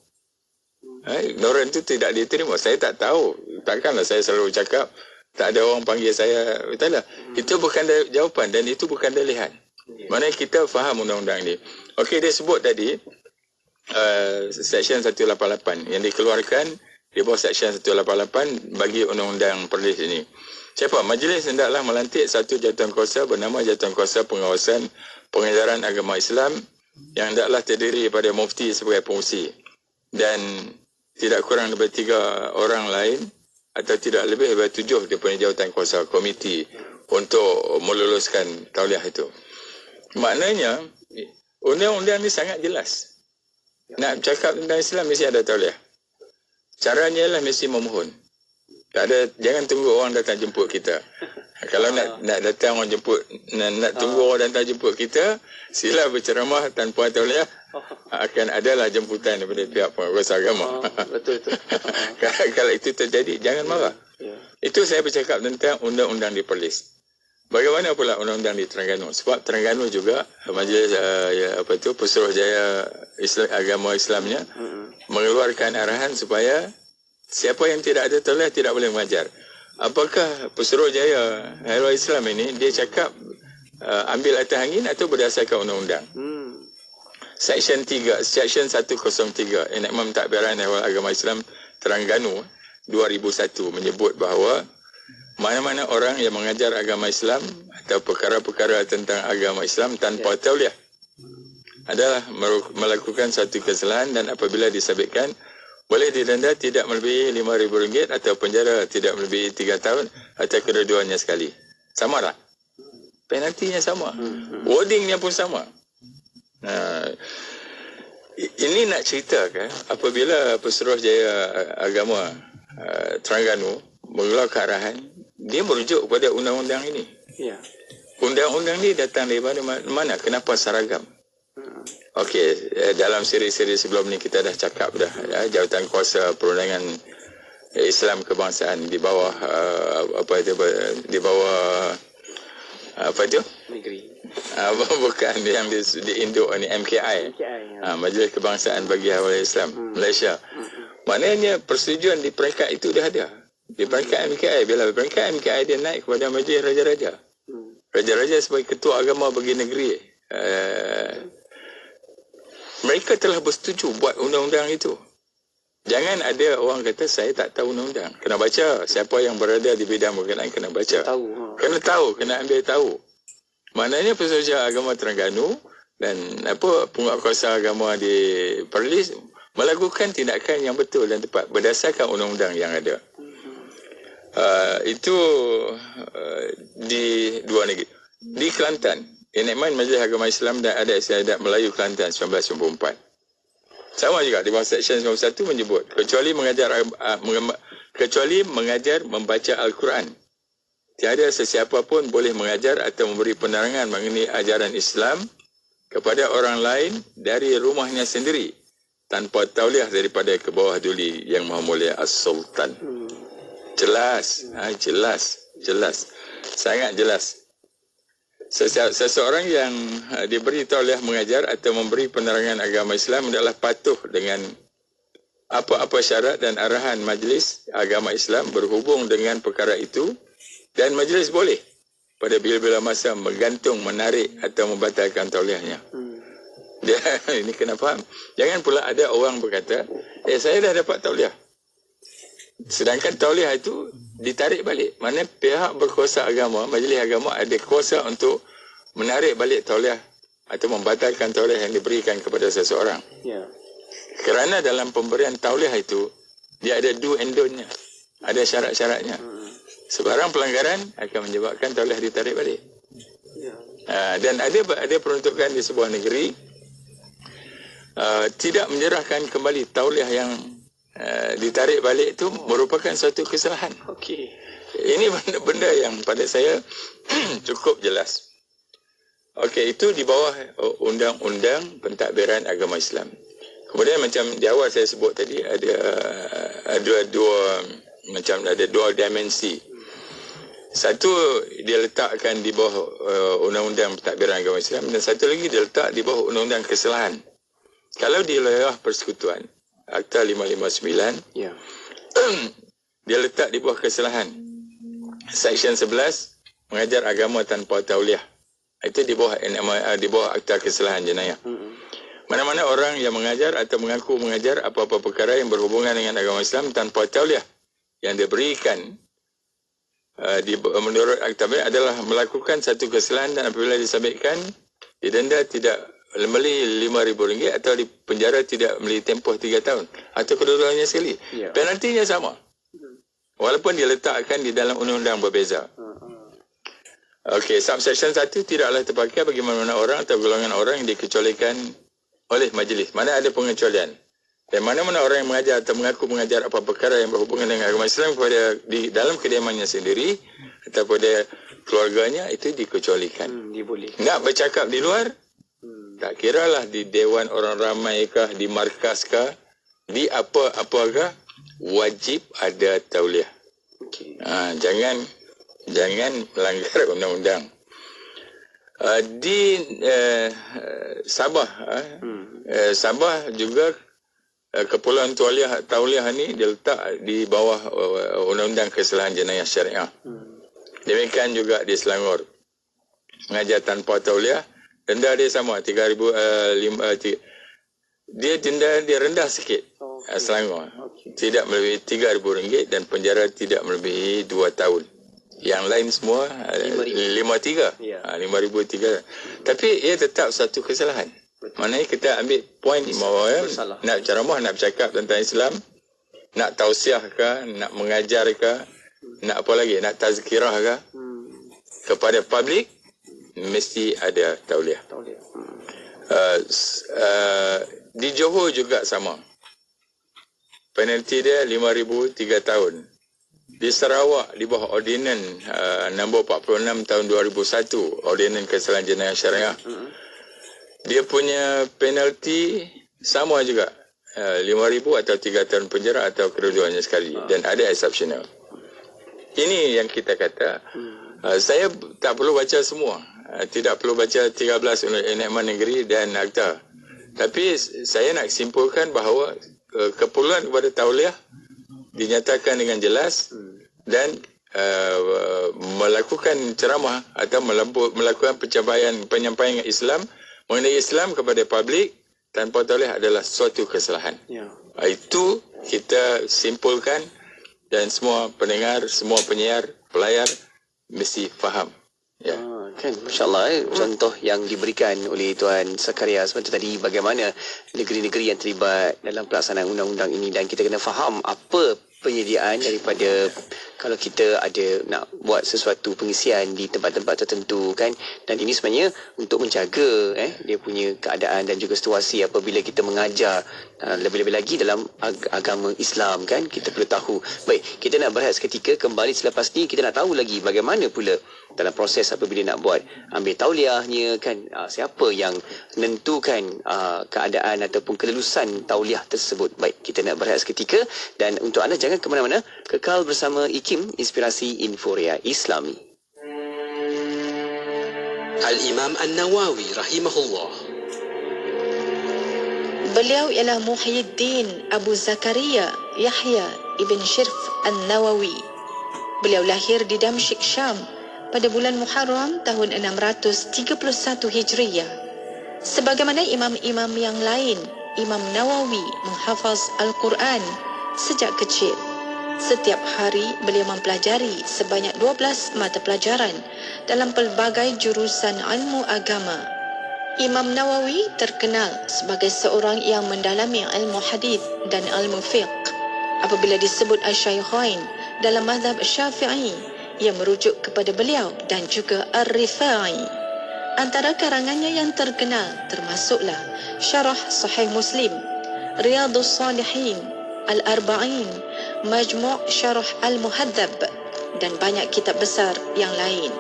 Ignorant itu tidak diterima. Saya tak tahu. Takkanlah saya selalu cakap, tak ada orang panggil saya. Betul lah. Itu bukan jawapan dan itu bukan dalihan. Mana kita faham undang-undang ni. Okey, dia sebut tadi, Section 188 yang dikeluarkan di bawah Section 188 bagi undang-undang Perlis ini. Siapa? Majlis hendaklah melantik satu jawatankuasa bernama Jawatankuasa Pengawasan Pengajaran Agama Islam yang hendaklah terdiri daripada mufti sebagai pengurusi dan tidak kurang daripada 3 orang lain atau tidak lebih daripada 7 daripada jawatankuasa komiti untuk meluluskan tauliah itu. Maknanya undang-undang ni sangat jelas. Nak cakap tentang Islam mesti ada tauliah. Caranya ialah mesti memohon. Tak ada, jangan tunggu orang datang jemput kita. Kalau nak datang orang jemput, nak tunggu orang datang jemput kita, sila berceramah tanpa tauliah, akan adalah jemputan daripada pihak penguasa agama. Betul. Kalau itu terjadi, jangan marah. Itu saya bercakap tentang undang-undang di Perlis. Bagaimana pula undang-undang di Terengganu? Sebab Terengganu juga majlis Pesuruhjaya Agama Islamnya mengeluarkan arahan supaya siapa yang tidak ada tauliah tidak boleh mengajar. Apakah Pesuruhjaya Hairul Islam ini dia cakap ambil atas angin atau berdasarkan undang-undang? Section 103 Enakmen Mentadbiran Hairul Agama Islam Terengganu 2001 menyebut bahawa mana-mana orang yang mengajar agama Islam atau perkara-perkara tentang agama Islam tanpa tauliah adalah melakukan satu kesalahan dan apabila disabitkan boleh didenda tidak melebihi RM5,000 atau penjara tidak melebihi 3 tahun atau kedua-duanya sekali. Sama tak? Penaltinya sama. Wordingnya pun sama. Ini nak ceritakan apabila Pesuruhjaya Agama Terengganu mengeluarkan arahan, dia merujuk kepada undang-undang ini. Ya. Undang-undang ini datang daripada mana? Kenapa seragam? Okey, dalam siri-siri sebelum ni kita dah cakap dah jawatan kuasa perundangan Islam kebangsaan di bawah di bawah apa itu? Negeri. Bukan yang di Indo ni, MKI. Majlis Kebangsaan Bagi Hal Islam Malaysia. Maknanya persetujuan di peringkat itu dah ada. Di peringkat MKI, bila peringkat MKI dia naik kepada Majlis Raja-Raja. Raja-Raja sebagai ketua agama bagi negeri. Mereka telah bersetuju buat undang-undang itu. Jangan ada orang kata saya tak tahu undang-undang. Kena baca. Siapa yang berada di bidang berkenaan kena baca. Kena tahu, kena ambil tahu. Maknanya Pesuruhjaya Agama Terengganu dan penguatkuasa agama di Perlis melakukan tindakan yang betul dan tepat berdasarkan undang-undang yang ada. Itu di dua negeri. Di Kelantan, Enakmen Majlis Agama Islam dan Adat Istiadat Melayu Kelantan 1994. Sama juga di bawah Seksyen 91 menyebut kecuali mengajar membaca Al-Quran, tiada sesiapa pun boleh mengajar atau memberi penerangan mengenai ajaran Islam kepada orang lain dari rumahnya sendiri tanpa tauliah daripada ke bawah duli Yang Maha Mulia As-Sultan. Jelas, jelas, sangat jelas. Seseorang yang diberi tauliah mengajar atau memberi penerangan agama Islam adalah patuh dengan apa-apa syarat dan arahan Majlis Agama Islam berhubung dengan perkara itu, dan majlis boleh pada bila-bila masa menggantung, menarik atau membatalkan tauliahnya. Ini kena faham. Jangan pula ada orang berkata, saya dah dapat tauliah. Sedangkan tauliah itu ditarik balik. Mana pihak berkuasa agama, majlis agama ada kuasa untuk menarik balik tauliah atau membatalkan tauliah yang diberikan kepada seseorang. Ya. Kerana dalam pemberian tauliah itu, dia ada do and don't-nya. Ada syarat-syaratnya. Sebarang pelanggaran akan menyebabkan tauliah ditarik balik. Dan ada peruntukan di sebuah negeri tidak menyerahkan kembali tauliah yang ditarik balik itu merupakan suatu kesalahan. Okey. Ini benda yang pada saya cukup jelas. Okey, itu di bawah undang-undang pentadbiran agama Islam. Kemudian macam di awal saya sebut tadi ada dua dimensi. Satu dia letakkan di bawah undang-undang pentadbiran agama Islam dan satu lagi dia letak di bawah undang-undang kesalahan. Kalau di wilayah persekutuan Akta 559, ya. Dia letak di bawah kesalahan. Seksyen 11 mengajar agama tanpa tauliah. Itu di bawah Akta Kesalahan Jenayah. Mana-mana orang yang mengajar atau mengaku mengajar apa-apa perkara yang berhubungan dengan agama Islam tanpa tauliah yang diberikan menurut Akta adalah melakukan satu kesalahan dan apabila disabitkan didenda tidak melebihi RM5,000 atau di penjara tidak melebihi tempoh 3 tahun atau kedua-duanya sekali. Ya. Penaltinya sama. Walaupun dia letakkan di dalam undang-undang berbeza. Okey, subsection 1 tidaklah terpakai bagi mana-mana orang atau golongan orang yang dikecualikan oleh majlis. Mana ada pengecualian. Dan mana-mana orang yang mengajar atau mengaku mengajar apa perkara yang berhubungan dengan agama Islam di dalam kediamannya sendiri atau pada keluarganya itu dikecualikan. Dia boleh. Nak bercakap di luar, tak kiralah di dewan orang ramai kah, di markas kah, di apa-apakah, wajib ada tauliah. Okay. Jangan melanggar undang-undang. Di Sabah, Sabah juga Kepulauan Tauliah ni dia letak di bawah Undang-Undang Kesalahan Jenayah Syariah. Demikian juga di Selangor. Mengajar tanpa tauliah, denda dia sama 3,000. Dia denda dia rendah sikit. Selangor. Tidak melebihi RM3,000 dan penjara tidak melebihi 2 tahun. Yang lain semua 5,3. 5,3. Tapi ia tetap satu kesalahan. Maknanya kita ambil poin bahawa nak ceramah, nak bercakap tentang Islam, nak tausiah ke, nak mengajar ke, nak apa lagi, nak tazkirah ke, kepada publik, mesti ada tauliah. Di Johor juga sama. Penalti dia RM5,000 3 tahun. Di Sarawak di bawah ordinan nombor 46 tahun 2001, ordinan kesalahan jenayah syariah. Dia punya penalti sama juga, RM5,000 atau 3 tahun penjara atau kedua-duanya sekali, dan ada exceptional. Ini yang kita kata. Saya tak perlu baca semua. Tidak perlu baca 13 enakman negeri dan akta. Tapi saya nak simpulkan bahawa keperluan kepada tauliah dinyatakan dengan jelas, dan melakukan ceramah atau melakukan penyampaian Islam mengenai Islam kepada publik tanpa tauliah adalah suatu kesalahan. Itu kita simpulkan, dan semua pendengar, semua penyiar, pelayar mesti faham. Kan, Masya Allah, contoh yang diberikan oleh Tuan Zakaria seperti tadi, bagaimana negeri-negeri yang terlibat dalam pelaksanaan undang-undang ini, dan kita kena faham apa penyediaan daripada kalau kita ada nak buat sesuatu pengisian di tempat-tempat tertentu kan. Dan ini sebenarnya untuk menjaga dia punya keadaan dan juga situasi apabila kita mengajar lebih-lebih lagi dalam agama Islam kan. Kita perlu tahu. Baik, kita nak berehat seketika, kembali selepas ni kita nak tahu lagi bagaimana pula dalam proses apabila nak buat ambil tauliahnya kan, siapa yang menentukan keadaan ataupun kelulusan tauliah tersebut. Baik, kita nak berehat seketika, dan untuk anda jangan ke mana-mana, kekal bersama IKIM, Inspirasi Inforia Islami. Al-Imam An-Nawawi rahimahullah. Beliau ialah Muhyiddin Abu Zakaria Yahya ibn Shirf An-Nawawi. Beliau lahir di Damsyik, Syam pada bulan Muharram tahun 631 Hijriyah. Sebagaimana imam-imam yang lain, Imam Nawawi menghafaz Al-Quran sejak kecil. Setiap hari beliau mempelajari sebanyak 12 mata pelajaran dalam pelbagai jurusan ilmu agama. Imam Nawawi terkenal sebagai seorang yang mendalami ilmu hadis dan ilmu fiqh. Apabila disebut Asy-Syaikhain dalam mazhab Syafi'i, ia merujuk kepada beliau dan juga Ar-Rifai. Antara karangannya yang terkenal termasuklah Syarah Sahih Muslim, Riyadhus Salihin, Al-Arba'in, Majmu' Syarah Al-Muhadzab, dan banyak kitab besar yang lain.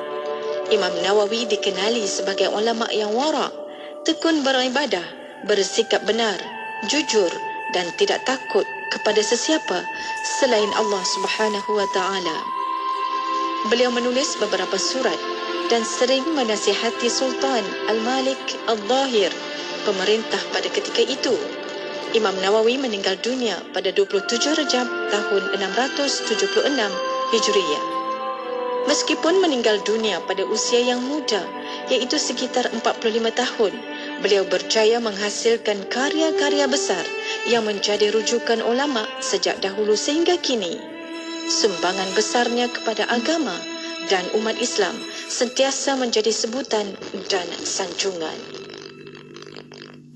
Imam Nawawi dikenali sebagai ulama yang wara', tekun beribadah, bersikap benar, jujur, dan tidak takut kepada sesiapa selain Allah Subhanahu wa Ta'ala. Beliau menulis beberapa surat dan sering menasihati Sultan Al-Malik Al-Zahir, pemerintah pada ketika itu. Imam Nawawi meninggal dunia pada 27 Rajab tahun 676 Hijriyah. Meskipun meninggal dunia pada usia yang muda, iaitu sekitar 45 tahun, beliau berjaya menghasilkan karya-karya besar yang menjadi rujukan ulama sejak dahulu sehingga kini. Sumbangan besarnya kepada agama dan umat Islam sentiasa menjadi sebutan dan sanjungan.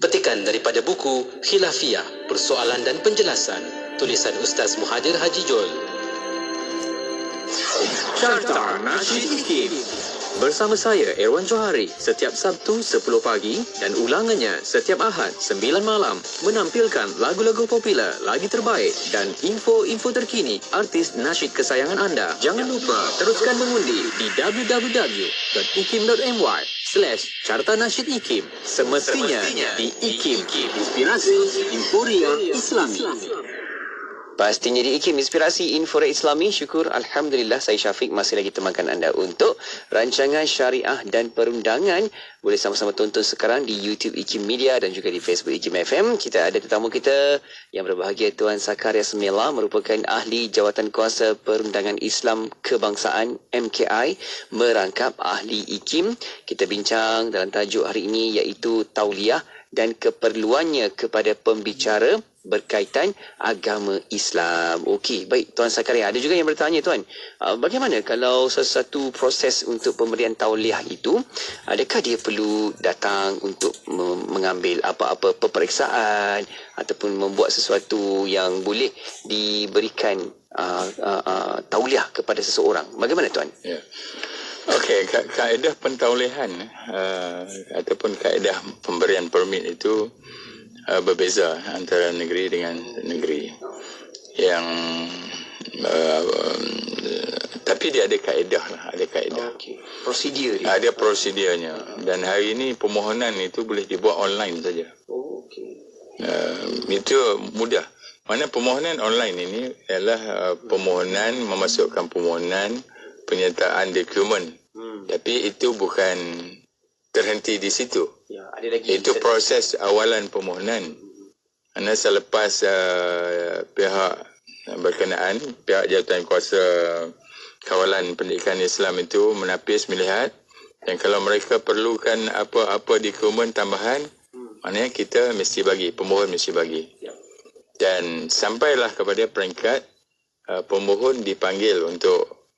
Petikan daripada buku Khilafiyah, Persoalan dan Penjelasan, tulisan Ustaz Muhadir Haji Jol. Carta Nasyid IKIM. Bersama saya, Erwan Johari, setiap Sabtu 10 pagi dan ulangannya setiap Ahad 9 malam menampilkan lagu-lagu popular, lagi terbaik dan info-info terkini artis nasyid kesayangan anda. Jangan lupa teruskan mengundi di www.ikim.my/Carta Nasyid IKIM. Semestinya di IKIM, Inspirasi Inforia Islami. Pastinya di IKIM, Inspirasi Inforia Islami. Syukur, Alhamdulillah, saya Syafiq masih lagi temankan anda untuk rancangan syariah dan perundangan. Boleh sama-sama tonton sekarang di YouTube IKIM Media dan juga di Facebook IKIM FM. Kita ada tetamu kita yang berbahagia, Tuan Zakaria Semela, merupakan ahli Jawatan Kuasa Perundangan Islam Kebangsaan MKI, merangkap ahli IKIM. Kita bincang dalam tajuk hari ini iaitu tauliah dan keperluannya kepada pembicara berkaitan agama Islam. Okey, baik Tuan Zakaria. Ada juga yang bertanya, Tuan, bagaimana kalau sesuatu proses untuk pemberian tauliah itu, adakah dia perlu datang untuk mengambil apa-apa peperiksaan ataupun membuat sesuatu yang boleh diberikan tauliah kepada seseorang? Bagaimana, Tuan? Ya. Okey, kaedah pentaulihan ataupun kaedah pemberian permit itu berbeza antara negeri dengan negeri. Yang tapi dia ada kaedah lah, ada kaedah. Prosedur dia. Ada prosedurnya. Dan hari ini permohonan itu boleh dibuat online saja. Itu mudah. Mana permohonan online ini adalah permohonan, memasukkan permohonan, penyertaan dokumen. Tapi itu bukan terhenti di situ. Ada lagi itu proses awalan permohonan. Karena selepas pihak berkenaan, pihak jawatan kuasa kawalan pendidikan Islam itu menapis melihat, dan kalau mereka perlukan apa-apa dokumen tambahan, maknanya kita mesti bagi, pemohon mesti bagi. Dan sampailah kepada peringkat pemohon dipanggil untuk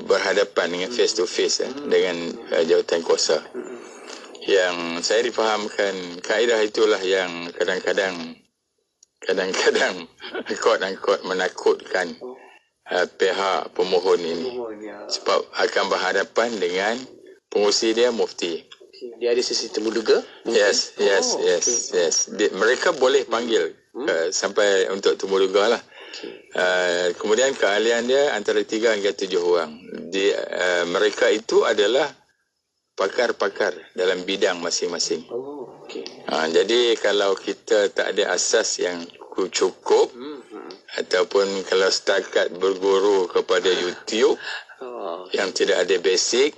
berhadapan dengan face to face dengan jawatan kuasa. Yang saya difahamkan, kaedah itulah yang kadang-kadang quote-unquote menakutkan pihak pemohon ini, sebab akan berhadapan dengan pengurusi dia, mufti. Dia ada sesi temuduga? Yes. Mereka boleh panggil sampai untuk temuduga lah. Kemudian keahlian dia antara 3 hingga 7 orang. Mereka itu adalah pakar-pakar dalam bidang masing-masing. Jadi kalau kita tak ada asas yang cukup, ataupun kalau setakat berguru kepada YouTube yang tidak ada basic,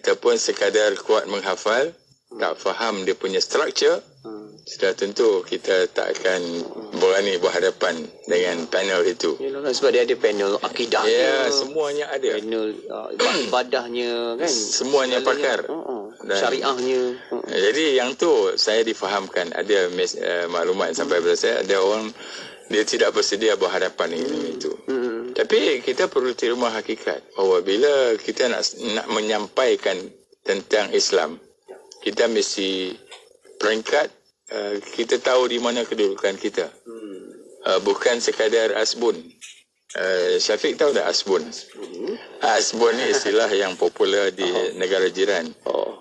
ataupun sekadar kuat menghafal, tak faham dia punya structure, sudah tentu kita tak akan berani berhadapan dengan panel itu. Yalah, sebab dia ada panel akidahnya. Ya, semuanya ada. Panel ibadahnya kan. Semuanya pakar. Syariahnya. Jadi yang tu saya difahamkan, ada maklumat sampai pada saya, ada orang dia tidak bersedia berhadapan dengan itu. Tapi kita perlu terima hakikat bahawa bila kita nak menyampaikan tentang Islam, kita mesti peringkat, kita tahu di mana kedudukan kita. Bukan sekadar asbun. Syafiq tahu tak asbun? Asbun ni istilah yang popular di negara jiran.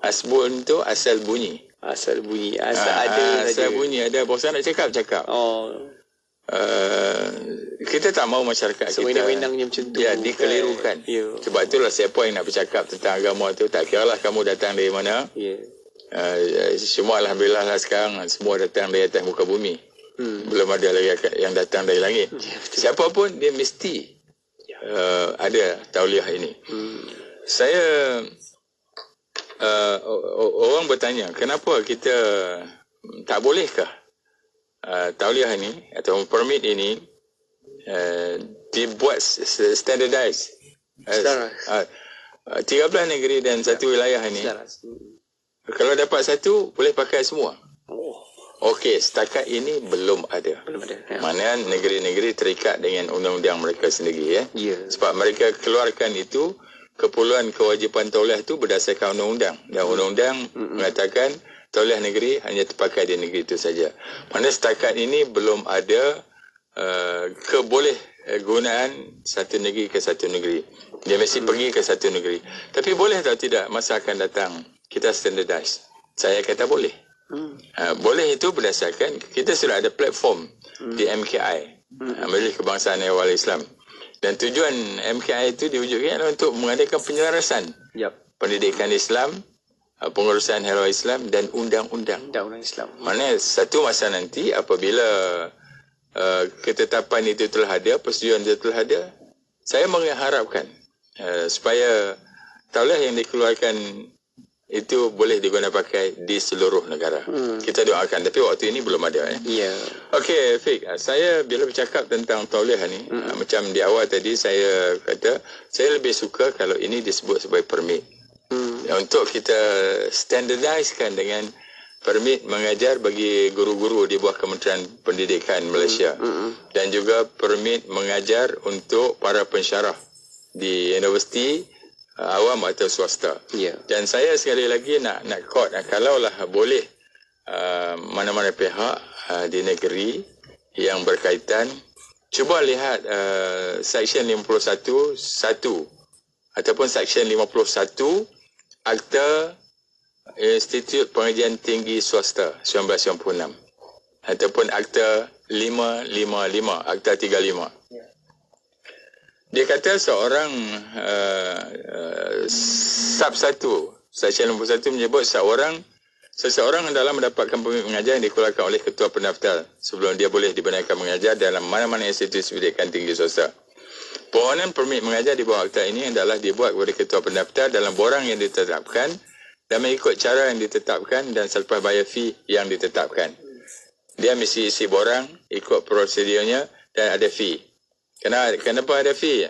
Asbun tu asal bunyi. Asal bunyi. Asal bunyi. Ada bosan nak cakap. Kita tak mahu masyarakat sewenang-wenangnya macam tu. Ya, dikelirukan. Sebab itulah siapa yang nak bercakap tentang agama tu, tak kiralah kamu datang dari mana. Semua alhamdulillah lah sekarang semua datang dari atas muka bumi. Belum ada lagi yang datang dari langit. Siapa pun dia mesti ada tauliah ini. Saya orang bertanya, kenapa kita tak bolehkah tauliah ini atau permit ini dibuat standardized. 13 negeri dan satu wilayah ini. Kalau dapat satu, boleh pakai semua. Okey, setakat ini belum ada. Mana negeri-negeri terikat dengan undang-undang mereka sendiri. Sebab mereka keluarkan itu, keperluan kewajipan tauliah itu berdasarkan undang-undang. Dan undang-undang mengatakan tauliah negeri hanya terpakai di negeri itu saja. Mana setakat ini belum ada keboleh gunaan satu negeri ke satu negeri. Dia mesti pergi ke satu negeri. Tapi boleh atau tidak masa akan datang kita standardize? Saya kata boleh. Boleh itu berdasarkan kita sudah ada platform di MKI, Majlis Kebangsaan Ehwal Islam. Dan tujuan MKI itu diwujudkan untuk mengadakan penyelarasan pendidikan Islam, pengurusan Ehwal Islam dan undang-undang Islam. Mana satu masa nanti apabila ketetapan itu telah ada, persetujuan itu telah ada, saya mengharapkan supaya tauliah yang dikeluarkan itu boleh digunakan pakai di seluruh negara. Kita doakan, tapi waktu ini belum ada. Okey, Fik, saya bila bercakap tentang tauliah ni, macam di awal tadi saya kata, saya lebih suka kalau ini disebut sebagai permit. Untuk kita standardizekan dengan permit mengajar bagi guru-guru di bawah Kementerian Pendidikan Malaysia. Dan juga permit mengajar untuk para pensyarah di universiti awam atau swasta. Dan saya sekali lagi nak quote, kalaulah boleh mana-mana pihak di negeri yang berkaitan, cuba lihat Seksyen 51(1) ataupun Seksyen 51 Akta Institut Pengajian Tinggi Swasta 1996 ataupun Akta 555, Akta 35. Dia kata seorang sub 1, Seksyen 51 menyebut seseorang adalah mendapatkan permit mengajar yang dikeluarkan oleh ketua pendaftar sebelum dia boleh dibenarkan mengajar dalam mana-mana institusi pendidikan tinggi swasta. Permohonan permit mengajar di bawah akta ini adalah dibuat kepada ketua pendaftar dalam borang yang ditetapkan dan mengikut cara yang ditetapkan dan selepas bayar fee yang ditetapkan. Dia mesti isi borang, ikut prosedurnya dan ada fee. Kenapa ada fee?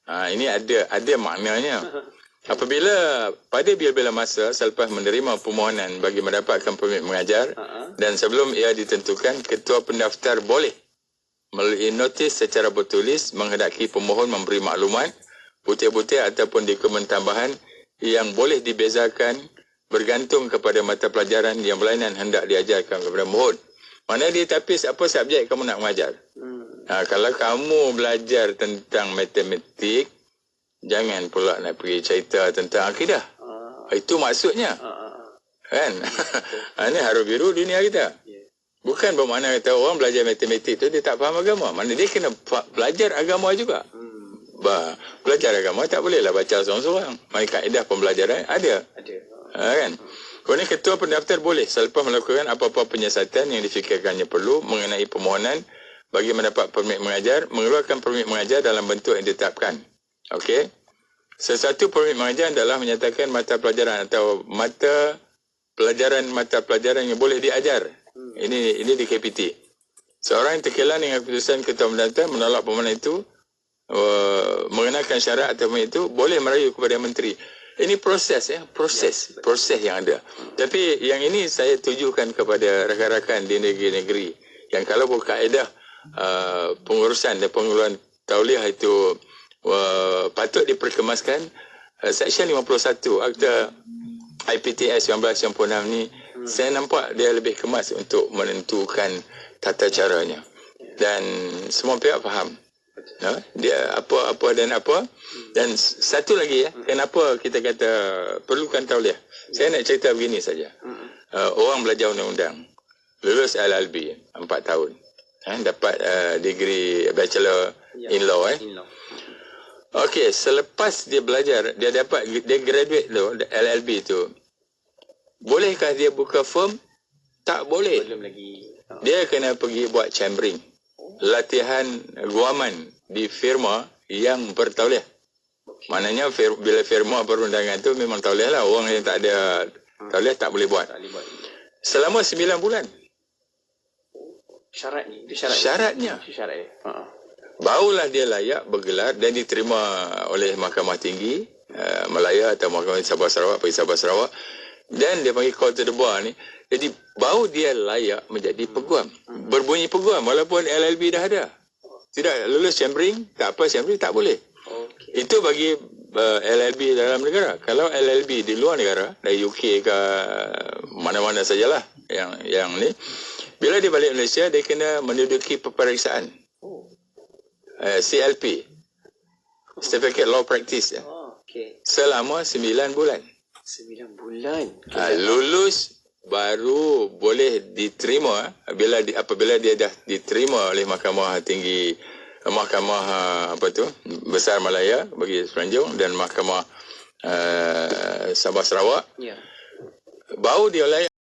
Ini ada maknanya. Apabila pada bila-bila masa selepas menerima permohonan bagi mendapatkan permit mengajar dan sebelum ia ditentukan, ketua pendaftar boleh melalui notis secara bertulis menghendaki pemohon memberi maklumat, butir-butir ataupun dokumen tambahan yang boleh dibezakan bergantung kepada mata pelajaran yang berlainan hendak diajarkan kepada pemohon. Mana dia tapis apa subjek kamu nak mengajar. Kalau kamu belajar tentang matematik, jangan pula nak pergi cerita tentang akidah. Itu maksudnya. Kan? Ini haru biru dunia kita. Bukan bermakna kata orang belajar matematik tu dia tak faham agama. Mana dia kena belajar agama juga. Belajar agama tak bolehlah baca seorang-seorang. Mereka kaedah pembelajaran ada. Kan? Kemudian ketua pendaftar boleh selepas melakukan apa-apa penyiasatan yang difikirkannya perlu mengenai permohonan bagi mendapat permit mengajar, mengeluarkan permit mengajar dalam bentuk yang ditetapkan. Okey. Sesuatu permit mengajar adalah menyatakan mata pelajaran atau mata pelajaran yang boleh diajar. Ini di KPT. Seorang yang terkelan dengan keputusan ketua pendaftar menolak permohonan itu, mengenakan syarat atau itu, boleh merayu kepada menteri. Ini proses proses yang ada. Tapi yang ini saya tujukan kepada rakan-rakan di negeri-negeri yang kalau berkaedah pengurusan dan pengeluaran tauliah itu patut diperkemaskan. Seksyen 51 Akta IPTS 1996 ni saya nampak dia lebih kemas untuk menentukan tata caranya dan semua pihak faham dia apa dan apa. Dan satu lagi kenapa kita kata perlukan tauliah. Saya nak cerita begini saja. Orang belajar undang-undang, lulus LLB 4 tahun, dapat degree bachelor in law. Okey, selepas dia belajar, dia graduate tu, LLB tu, bolehkah dia buka firm? Tak boleh. Belum lagi. Dia kena pergi buat chambering, latihan guaman di firma yang bertauliah. Maknanya bila firma perundangan tu memang tauliah lah. Orang yang tak ada tauliah tak boleh buat. Selama 9 bulan. Syaratnya. Barulah dia layak bergelar dan diterima oleh Mahkamah Tinggi Melaya atau Mahkamah Sabah Sarawak, pergi Sabah Sarawak, dan dia panggil call to the bar ni. Jadi baru dia layak menjadi peguam. Berbunyi peguam walaupun LLB dah ada. Tidak lulus chambering, tak apa, chambering tak boleh. Itu bagi LLB dalam negara. Kalau LLB di luar negara, dari UK ke mana-mana sajalah yang ni, bila dia balik Malaysia, dia kena menduduki peperiksaan CLP, Certificate Law Practice, selama 9 bulan. 9 bulan. Lulus baru boleh diterima apabila dia dah diterima oleh Mahkamah Tinggi, Mahkamah Besar Malaya bagi Semenanjung dan Mahkamah Sabah Sarawak. Baru dia layak